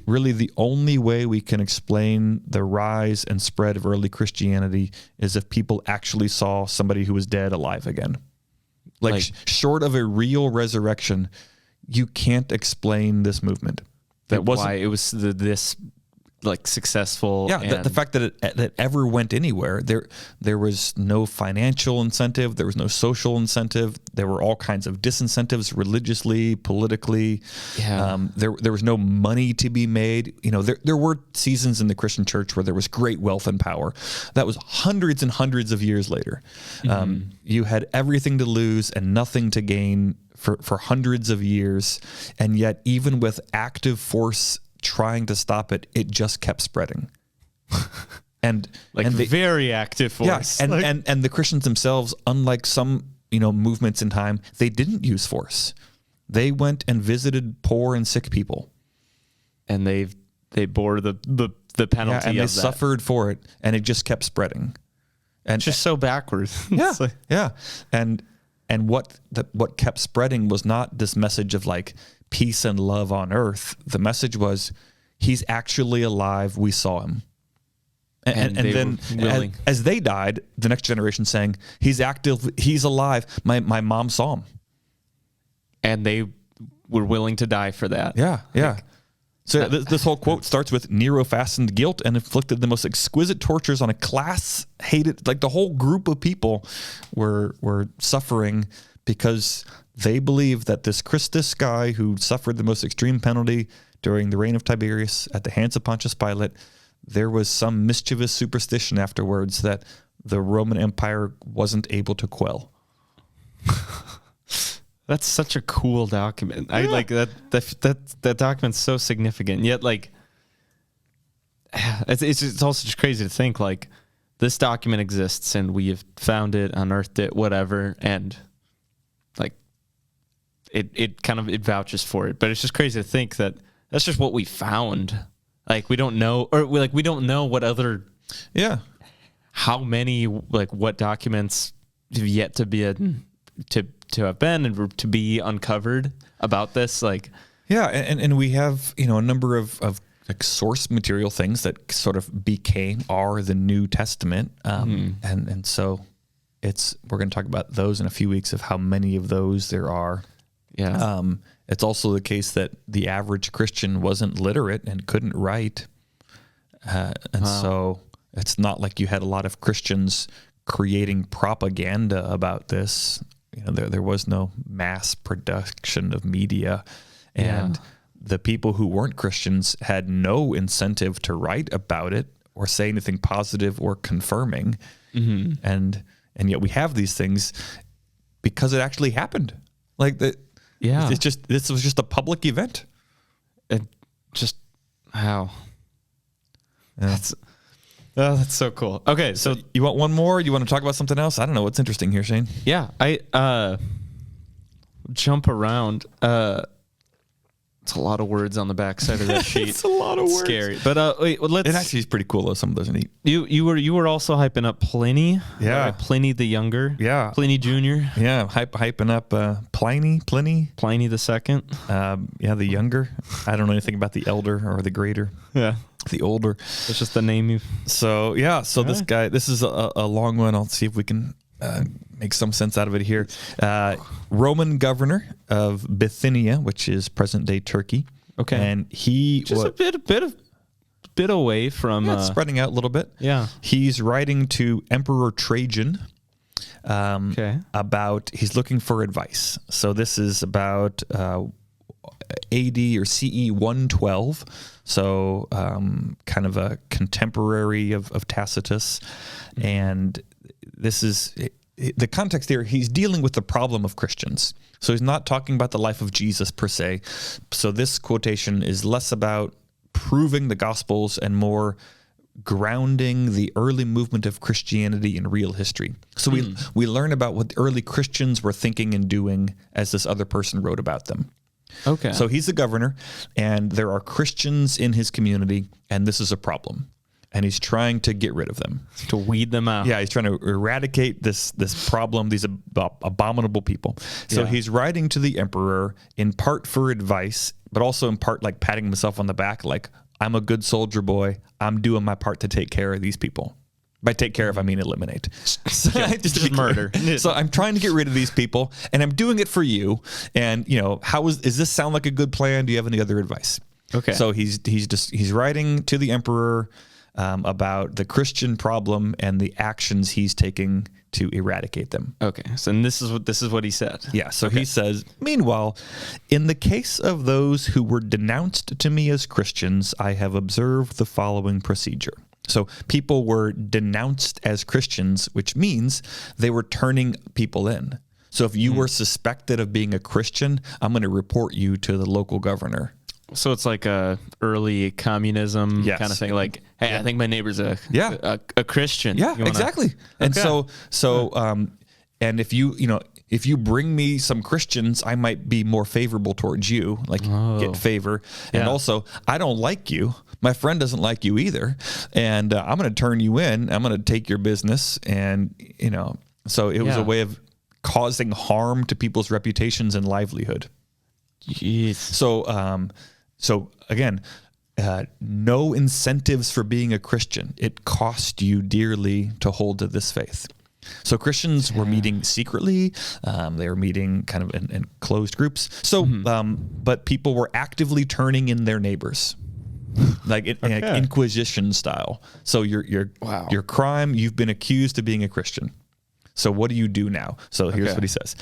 really the only way we can explain the rise and spread of early Christianity is if people actually saw somebody who was dead alive again. Like short of a real resurrection, you can't explain this movement. That wasn't why it was this successful. Yeah, the fact that it ever went anywhere. There was no financial incentive. There was no social incentive. There were all kinds of disincentives religiously, politically. Yeah. There was no money to be made. There were seasons in the Christian church where there was great wealth and power. That was hundreds and hundreds of years later. Mm-hmm. You had everything to lose and nothing to gain for hundreds of years. And yet, even with active force trying to stop it, it just kept spreading. and very active force. Yeah, and the Christians themselves, unlike some movements in time, they didn't use force. They went and visited poor and sick people, and they bore the penalty. And they suffered for it, and it just kept spreading. And it's just so backwards. Yeah, and what kept spreading was not this message of peace and love on earth. The message was, he's actually alive. We saw him. And then as they died, the next generation saying, he's active. He's alive. My mom saw him. And they were willing to die for that. Yeah. So this whole quote starts with, Nero fastened guilt and inflicted the most exquisite tortures on a class hated, the whole group of people were suffering because they believed that this Christus guy who suffered the most extreme penalty during the reign of Tiberius at the hands of Pontius Pilate, there was some mischievous superstition afterwards that the Roman Empire wasn't able to quell. That's such a cool document. I like that. That document's so significant. Yet, like, it's also just crazy to think like this document exists and we have found it, unearthed it, whatever, and like it vouches for it. But it's just crazy to think that that's just what we found. Like we don't know, or we don't know what other, how many, like what documents have yet to be to have been and to be uncovered about this. Like, and we have a number of like source material things that sort of are the New Testament, and so we're going to talk about those in a few weeks of how many of those there are. It's also the case that the average Christian wasn't literate and couldn't write, so it's not like you had a lot of Christians creating propaganda about this. There was no mass production of media, and the people who weren't Christians had no incentive to write about it or say anything positive or confirming. And yet we have these things because it actually happened. Like that. Yeah. This was just a public event. Wow. That's so cool. Okay. So you want one more? You want to talk about something else? I don't know. What's interesting here, Shane? Yeah. I jump around. It's a lot of words on the back side of that sheet. It's a lot of words. Scary. But wait, let's. It actually is pretty cool though. Some of those are neat. You were also hyping up Pliny. Yeah. Pliny the Younger. Yeah. Pliny Jr. Yeah. Hyping up Pliny the Second. The Younger. I don't know anything about the Elder or the Greater. Yeah. The Older. It's just the name you. So this guy. This is a long one. I'll see if we can make some sense out of it here. Roman governor of Bithynia, which is present-day Turkey. Okay, and he just a bit away from spreading out a little bit. Yeah, he's writing to Emperor Trajan. About he's looking for advice. So this is about AD or CE 112. So kind of a contemporary of Tacitus, and this is the context here. He's dealing with the problem of Christians. So he's not talking about the life of Jesus per se. So this quotation is less about proving the Gospels and more grounding the early movement of Christianity in real history. So we learn about what the early Christians were thinking and doing as this other person wrote about them. Okay. So he's the governor, and there are Christians in his community, and this is a problem. And he's trying to get rid of them. To weed them out. Yeah, he's trying to eradicate this problem, these abominable people. So he's writing to the emperor in part for advice, but also in part like patting himself on the back, like, I'm a good soldier boy. I'm doing my part to take care of these people. By take care of, I mean eliminate. So, just murder. So I'm trying to get rid of these people, and I'm doing it for you. And does this sound like a good plan? Do you have any other advice? Okay. So he's writing to the emperor about the Christian problem and the actions he's taking to eradicate them. Okay. So this is what he said. Yeah. So he says, meanwhile, in the case of those who were denounced to me as Christians, I have observed the following procedure. So people were denounced as Christians, which means they were turning people in. So if you were suspected of being a Christian, I'm going to report you to the local governor. So it's like a early communism kind of thing. Like, hey, I think my neighbor's a Christian. Yeah, exactly. And and if you bring me some Christians, I might be more favorable towards you, like get favor. And also, I don't like you. My friend doesn't like you either. And I'm going to turn you in. I'm going to take your business. And, so it was a way of causing harm to people's reputations and livelihood. Jeez. So again, no incentives for being a Christian. It cost you dearly to hold to this faith. So Christians were meeting secretly. They were meeting kind of in closed groups. So, but people were actively turning in their neighbors, like Inquisition style. So your crime, you've been accused of being a Christian. So what do you do now? So here's what he says.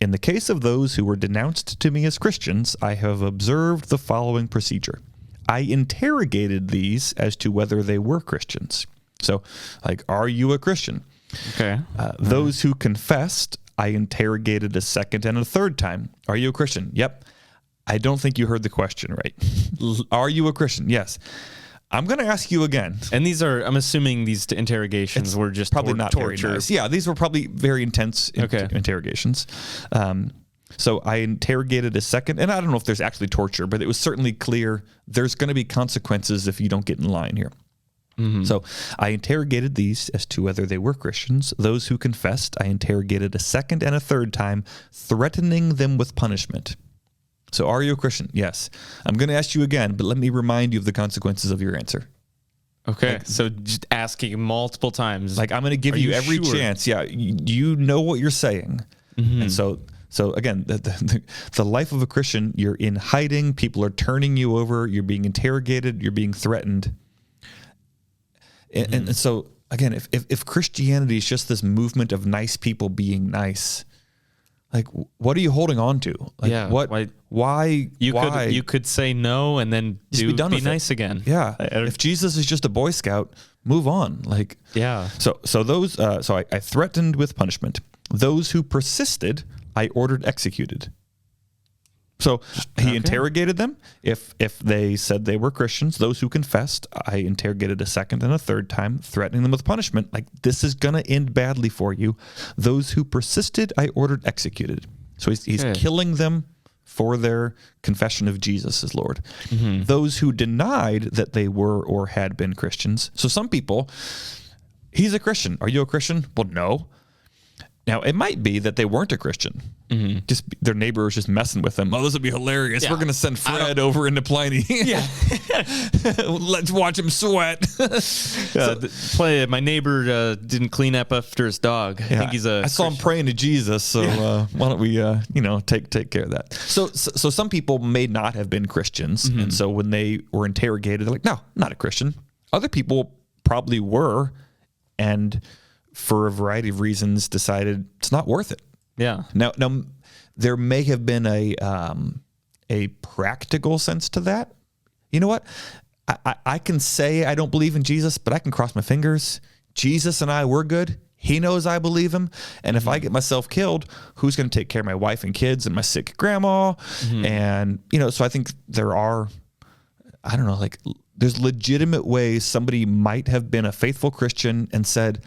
In the case of those who were denounced to me as Christians, I have observed the following procedure. I interrogated these as to whether they were Christians. So, like, are you a Christian? Okay. Those who confessed, I interrogated a second and a third time. Are you a Christian? Yep. I don't think you heard the question right. Are you a Christian? Yes. I'm going to ask you again. And these are, I'm assuming these interrogations were just probably not torture. Very nice. Yeah, these were probably very intense interrogations. So I interrogated a second, and I don't know if there's actually torture, but it was certainly clear there's going to be consequences if you don't get in line here. Mm-hmm. So I interrogated these as to whether they were Christians. Those who confessed, I interrogated a second and a third time, threatening them with punishment. So are you a Christian? Yes. I'm going to ask you again, but let me remind you of the consequences of your answer. Okay. So just asking multiple times. Like, I'm going to give you every chance. Yeah. You know what you're saying. Mm-hmm. And so again, the life of a Christian, you're in hiding. People are turning you over. You're being interrogated. You're being threatened. And so again, if Christianity is just this movement of nice people being nice, like, what are you holding on to? Like, why? You could say no and then be nice again. Yeah. If Jesus is just a Boy Scout, move on. Like, yeah. So I threatened with punishment. Those who persisted, I ordered executed. So he interrogated them. If they said they were Christians, those who confessed, I interrogated a second and a third time, threatening them with punishment. Like, this is going to end badly for you. Those who persisted, I ordered executed. So he's killing them for their confession of Jesus as Lord. Mm-hmm. Those who denied that they were or had been Christians. So some people, he's a Christian. Are you a Christian? Well, no. Now, it might be that they weren't a Christian. Mm-hmm. Just their neighbor was just messing with them. Oh, this would be hilarious. Yeah. We're going to send Fred over into Pliny. Yeah. Let's watch him sweat. My neighbor didn't clean up after his dog. I think he's a I saw him praying to Jesus, so why don't we take care of that. So some people may not have been Christians, mm-hmm. and so when they were interrogated, they're like, no, I'm not a Christian. Other people probably were, and for a variety of reasons decided it's not worth it. Yeah. Now there may have been a practical sense to that. You know what? I can say I don't believe in Jesus, but I can cross my fingers. Jesus and I, we're good. He knows I believe him. And if I get myself killed, who's going to take care of my wife and kids and my sick grandma? Mm-hmm. And, so I think there are, there's legitimate ways somebody might have been a faithful Christian and said,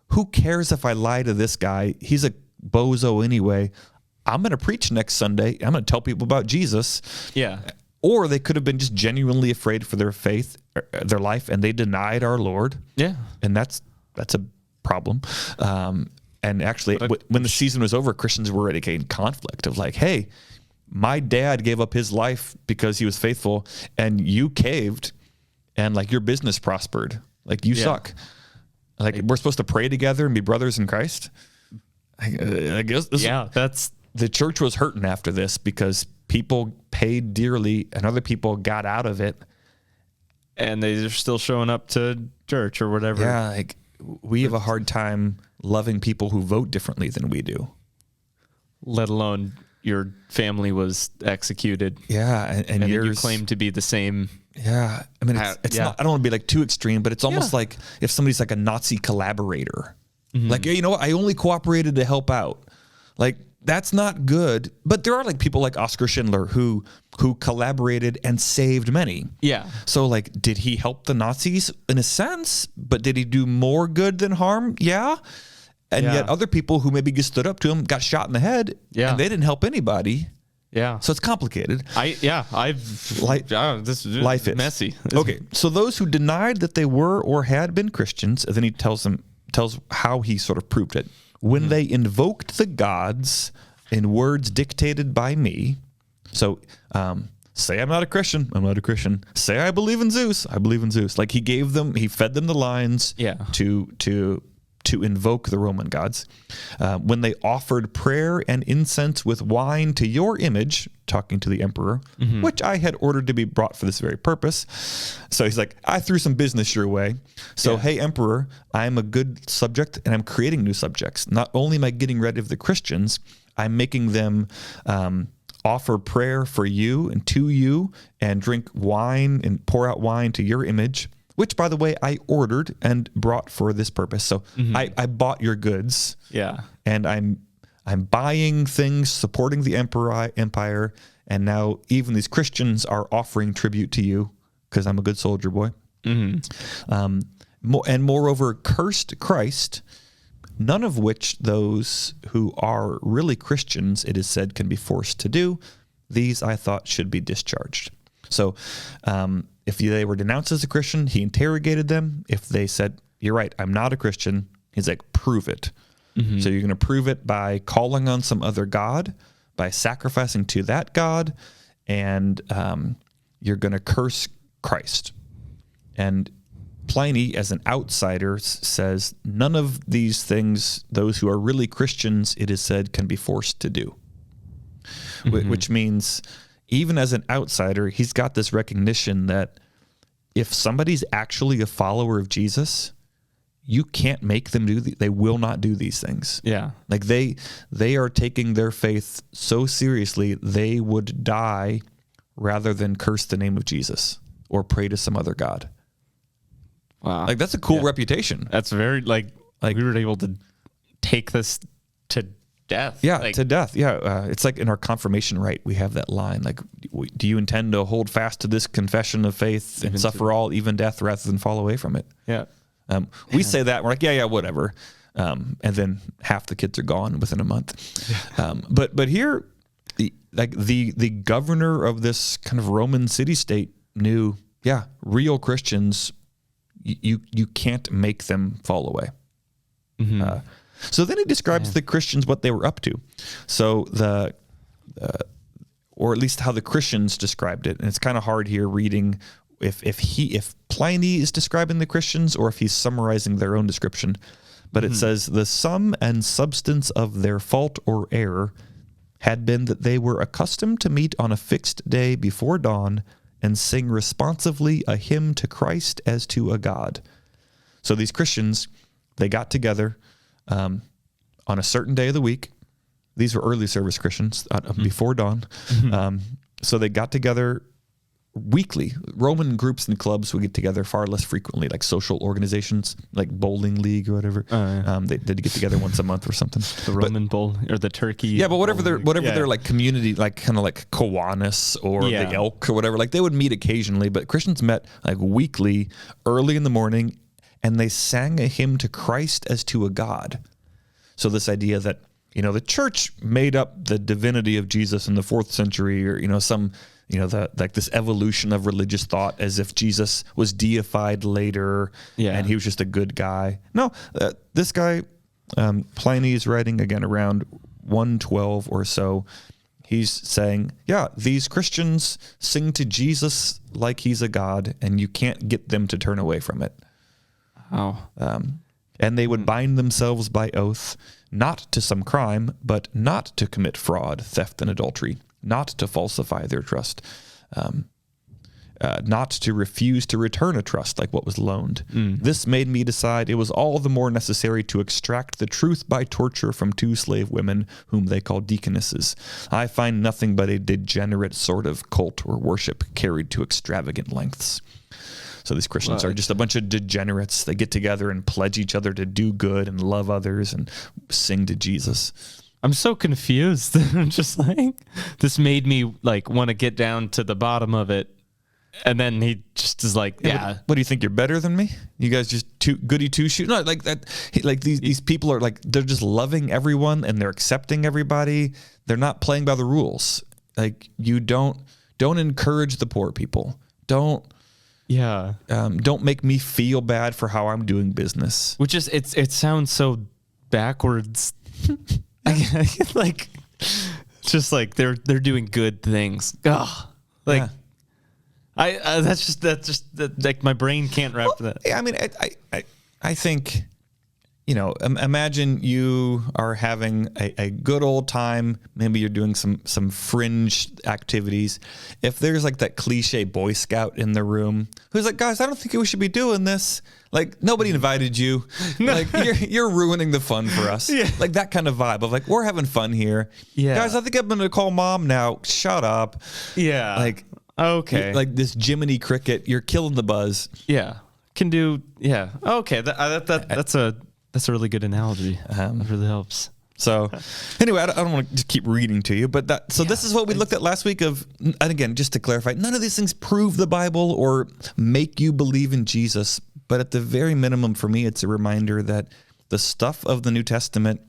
who cares if I lie to this guy? He's a bozo anyway. I'm going to preach next Sunday. I'm going to tell people about Jesus. Yeah. Or they could have been just genuinely afraid for their faith, their life, and they denied our Lord. Yeah. And that's a problem. And actually, when the season was over, Christians were already in conflict of like, hey, my dad gave up his life because he was faithful, and you caved, and like your business prospered. Like, you suck. Like, we're supposed to pray together and be brothers in Christ. I guess the church was hurting after this because people paid dearly and other people got out of it. And they're still showing up to church or whatever. Yeah, like, we have a hard time loving people who vote differently than we do. Let alone your family was executed. Yeah, and you claim to be the same. Yeah, I mean, it's not. I don't want to be like too extreme, but it's almost like if somebody's like a Nazi collaborator, mm-hmm. like, you know what, I only cooperated to help out. Like, that's not good. But there are like people like Oskar Schindler who collaborated and saved many. Yeah. So like, did he help the Nazis in a sense? But did he do more good than harm? Yeah. And yet other people who maybe just stood up to him got shot in the head. Yeah. And they didn't help anybody. Yeah. So it's complicated. Life is messy. Okay. So those who denied that they were or had been Christians, and then he tells how he sort of proved it. When they invoked the gods in words dictated by me. So, say I'm not a Christian. I'm not a Christian. Say I believe in Zeus. I believe in Zeus. Like, he fed them the lines to invoke the Roman gods. When they offered prayer and incense with wine to your image, talking to the emperor, mm-hmm. which I had ordered to be brought for this very purpose. So he's like, I threw some business your way. So, hey, emperor, I'm a good subject and I'm creating new subjects. Not only am I getting rid of the Christians, I'm making them offer prayer for you and to you and drink wine and pour out wine to your image, which, by the way, I ordered and brought for this purpose. So mm-hmm. I bought your goods. Yeah. And I'm buying things, supporting the empire, and now even these Christians are offering tribute to you because I'm a good soldier boy. And moreover, cursed Christ, none of which those who are really Christians, it is said, can be forced to do. These I thought should be discharged. So if they were denounced as a Christian, he interrogated them. If they said, you're right, I'm not a Christian, he's like, prove it. So you're going to prove it by calling on some other God, by sacrificing to that God, and you're going to curse Christ. And Pliny, as an outsider, says none of these things, those who are really Christians, it is said, can be forced to do. Which means even as an outsider, he's got this recognition that if somebody's actually a follower of Jesus, you can't make them they will not do these things. Yeah. Like they are taking their faith so seriously, they would die rather than curse the name of Jesus or pray to some other God. Wow. Like that's a cool reputation. That's very like we were able to take this to death. Yeah, to death. Yeah, it's like in our confirmation rite, we have that line, like, do you intend to hold fast to this confession of faith and suffer all, even death, rather than fall away from it? Yeah. We say that, we're like, yeah, whatever. And then half the kids are gone within a month. But here, the governor of this kind of Roman city-state knew, real Christians, you can't make them fall away. So then he describes the Christians, what they were up to. So or at least how the Christians described it. And it's kind of hard here reading if Pliny is describing the Christians or if he's summarizing their own description. But it says, the sum and substance of their fault or error had been that they were accustomed to meet on a fixed day before dawn and sing responsively a hymn to Christ as to a God. So these Christians, they got together on a certain day of the week. These were early service Christians before dawn. So they got together weekly. Roman groups and clubs would get together far less frequently, like social organizations, like bowling league or whatever. They did get together once a month or something. The Roman bowl or the turkey. Yeah, but whatever their like community, like kind of like Kiwanis or the Elk or whatever, like they would meet occasionally, but Christians met like weekly, early in the morning, and they sang a hymn to Christ as to a God. So this idea that, the church made up the divinity of Jesus in the 4th century, or, like this evolution of religious thought as if Jesus was deified later and he was just a good guy. No, this guy, Pliny is writing again around 112 or so. He's saying, these Christians sing to Jesus like he's a God, and you can't get them to turn away from it. Oh. And they would bind themselves by oath, not to some crime, but not to commit fraud, theft, and adultery, not to falsify their trust, not to refuse to return a trust like what was loaned. This made me decide it was all the more necessary to extract the truth by torture from 2 slave women whom they call deaconesses. I find nothing but a degenerate sort of cult or worship carried to extravagant lengths. So these Christians are just a bunch of degenerates. They get together and pledge each other to do good and love others and sing to Jesus. I'm so confused. I'm just like, this made me like want to get down to the bottom of it. And then he just is like, What do you think? You're better than me? You guys just goody two shoes? No, like that. Like these people are like, they're just loving everyone and they're accepting everybody. They're not playing by the rules. Like you don't encourage the poor people. Don't make me feel bad for how I'm doing business. Which is, it sounds so backwards. Like, just like they're doing good things. That's just like my brain can't wrap that. I mean, I think, imagine you are having a good old time. Maybe you're doing some fringe activities. If there's like that cliche Boy Scout in the room who's like, guys, I don't think we should be doing this. Like nobody invited you. Like you're ruining the fun for us. Like that kind of vibe of like, we're having fun here. Guys, I think I'm going to call mom now. Shut up. Like, okay. Like this Jiminy Cricket, you're killing the buzz. Can do. Okay. That's a really good analogy. That really helps. So anyway, I don't want to just keep reading to you, but this is what we looked at last week and again, just to clarify, none of these things prove the Bible or make you believe in Jesus. But at the very minimum for me, it's a reminder that the stuff of the New Testament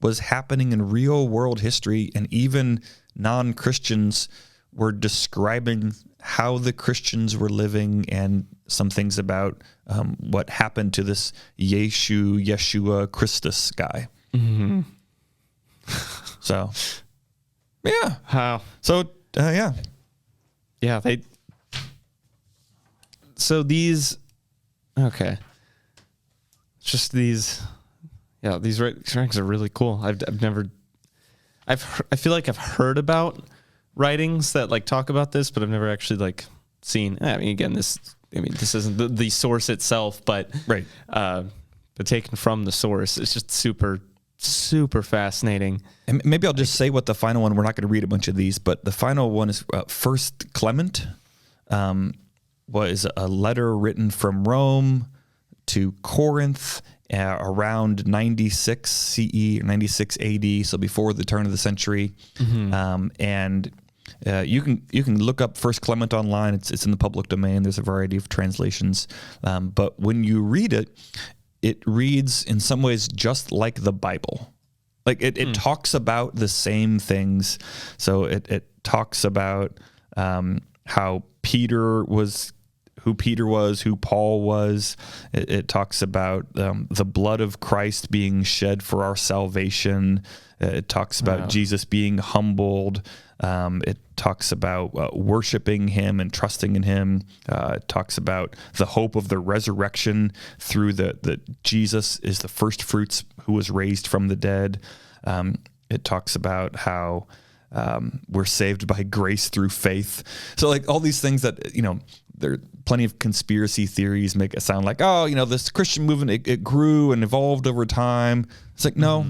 was happening in real world history, and even non-Christians were describing how the Christians were living and some things about what happened to this Yeshua Christus guy. Mm-hmm. So, yeah. How? So, yeah. Yeah, so these, okay. Just these, yeah, these writings are really cool. I feel like I've heard about writings that like talk about this, but I've never actually like seen, I mean, again, this isn't the source itself, but, right. But taken from the source, it's just super fascinating. And maybe I'll just say what the final one, we're not going to read a bunch of these, but the final one is First Clement, was a letter written from Rome to Corinth around 96 CE or 96 AD, so before the turn of the century. Mm-hmm. And you can look up First Clement online. It's in the public domain. There's a variety of translations. But when you read it, it reads in some ways just like the Bible. Like it talks about the same things. So it talks about how Peter was, who Paul was. It talks about the blood of Christ being shed for our salvation. It talks about Jesus being humbled. It talks about worshiping him and trusting in him. It talks about the hope of the resurrection through the Jesus is the first fruits who was raised from the dead. It talks about how we're saved by grace through faith. So like all these things that, there are plenty of conspiracy theories make it sound like, this Christian movement, it grew and evolved over time. It's like, no,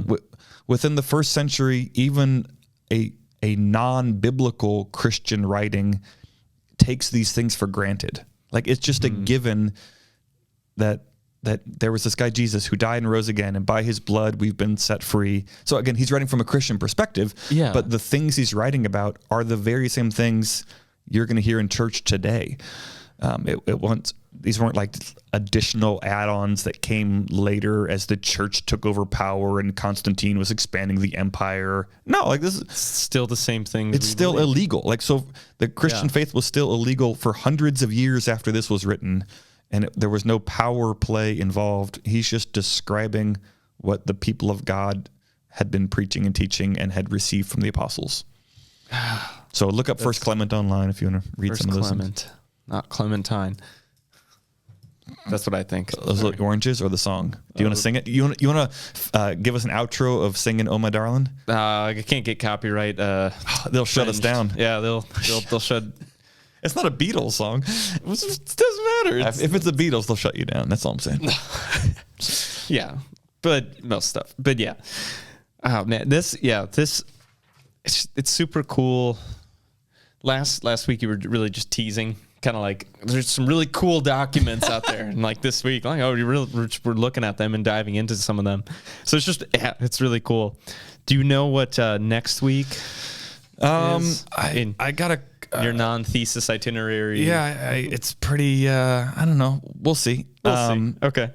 within the first century, even a non-biblical Christian writing takes these things for granted. Like it's just a given that there was this guy Jesus who died and rose again, and by his blood we've been set free. So again, he's writing from a Christian perspective, but the things he's writing about are the very same things you're going to hear in church today. These weren't like additional add-ons that came later as the church took over power and Constantine was expanding the empire. No, like this is still the same thing. It's still illegal. Like, so the Christian faith was still illegal for hundreds of years after this was written, and there was no power play involved. He's just describing what the people of God had been preaching and teaching and had received from the apostles. So look up First Clement online if you want to read some of those. Clement, not Clementine. That's what I think. Those are the oranges or the song? Do you want to sing it? You want to give us an outro of singing "Oh My Darling"? I can't get copyright. They'll shut us down. Yeah, they'll shut. It's not a Beatles song. It doesn't matter. If it's the Beatles, they'll shut you down. That's all I'm saying. Yeah, but most stuff. But yeah, oh man, it's super cool. Last week you were really just teasing. Kind of like there's some really cool documents out there, and like this week, like we're looking at them and diving into some of them. So it's just it's really cool. Do you know what next week? I got your non-thesis itinerary. Yeah, it's pretty. I don't know. We'll see. We'll see. Okay.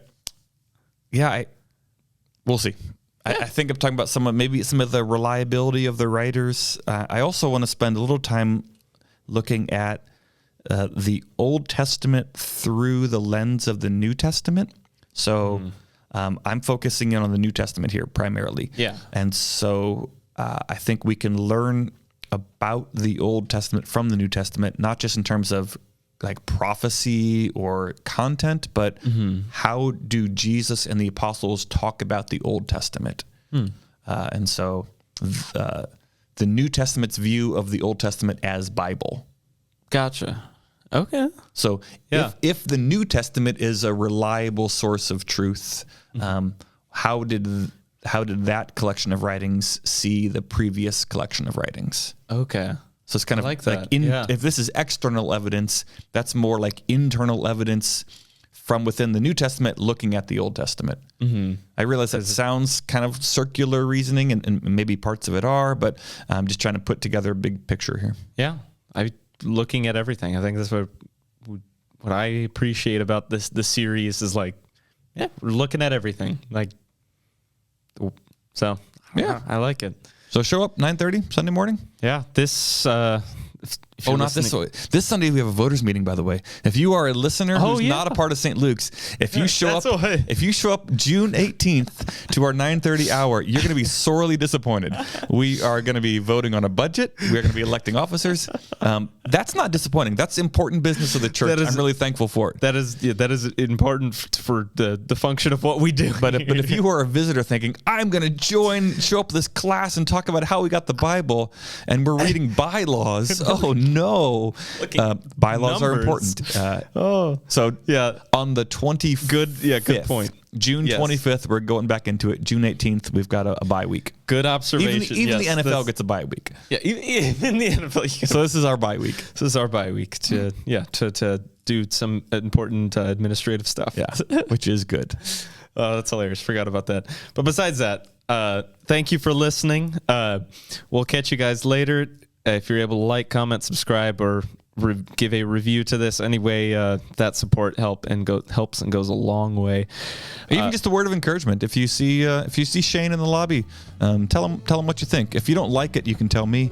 Yeah, we'll see. Yeah. I think I'm talking about maybe some of the reliability of the writers. I also want to spend a little time looking at the Old Testament through the lens of the New Testament. So I'm focusing in on the New Testament here primarily. Yeah. And so I think we can learn about the Old Testament from the New Testament, not just in terms of like prophecy or content, but how do Jesus and the apostles talk about the Old Testament? And so the New Testament's view of the Old Testament as Bible. Gotcha. Okay. So if the New Testament is a reliable source of truth, how did that collection of writings see the previous collection of writings? Okay. So it's kind of like if this is external evidence, that's more like internal evidence from within the New Testament looking at the Old Testament. I realize that sounds kind of circular reasoning, and maybe parts of it are, but I'm just trying to put together a big picture here. Yeah, looking at everything. I think that's what I appreciate about this series is like, yeah, we're looking at everything. Like, so yeah, I like it. So show up 9:30 Sunday morning. Yeah, this. Not this way. This Sunday we have a voters meeting, by the way. If you are a listener who's not a part of St. Luke's, if you show up June 18th to our 9:30 hour, you're going to be sorely disappointed. We are going to be voting on a budget. We're going to be electing officers. That's not disappointing. That's important business of the church. I'm really thankful for it. That is important for the function of what we do. But if you are a visitor thinking, I'm going to show up this class and talk about how we got the Bible, and we're reading bylaws. Oh no! Bylaws are important. So yeah, on the 25th. Good point. June 25th, we're going back into it. June 18th, we've got a bye week. Good observation. Even the NFL gets a bye week. Yeah, even the NFL. So this is our bye week. This is our bye week to do some important administrative stuff. Yeah, which is good. That's hilarious. Forgot about that. But besides that, thank you for listening. We'll catch you guys later. If you're able to like, comment, subscribe, or give a review to this, anyway, that support helps and goes a long way. Even just a word of encouragement. If you see Shane in the lobby, tell him what you think. If you don't like it, you can tell me,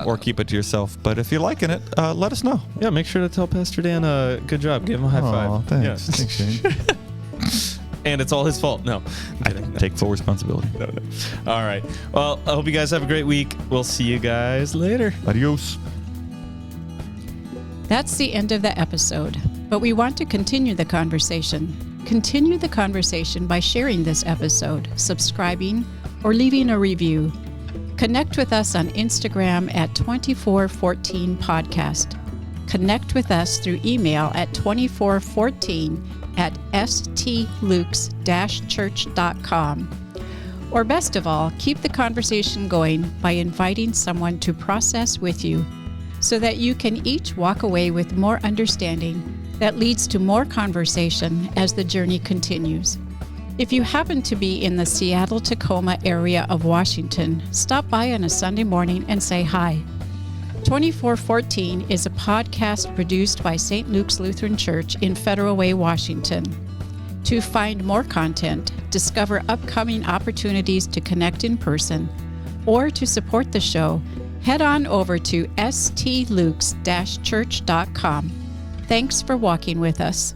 or keep it to yourself. But if you're liking it, let us know. Yeah, make sure to tell Pastor Dan, good job. Give him a high five. Thanks. Yeah. Thanks, Shane. And it's all his fault. No, I take full responsibility. No. All right. Well, I hope you guys have a great week. We'll see you guys later. Adios. That's the end of the episode, but we want to continue the conversation. Continue the conversation by sharing this episode, subscribing, or leaving a review. Connect with us on Instagram at 2414 podcast. Connect with us through email at 2414@stlukes-church.com. Or best of all, keep the conversation going by inviting someone to process with you so that you can each walk away with more understanding that leads to more conversation as the journey continues. If you happen to be in the Seattle-Tacoma area of Washington, stop by on a Sunday morning and say hi. 2414 is a podcast produced by St. Luke's Lutheran Church in Federal Way, Washington. To find more content, discover upcoming opportunities to connect in person, or to support the show, head on over to stlukes-church.com. Thanks for walking with us.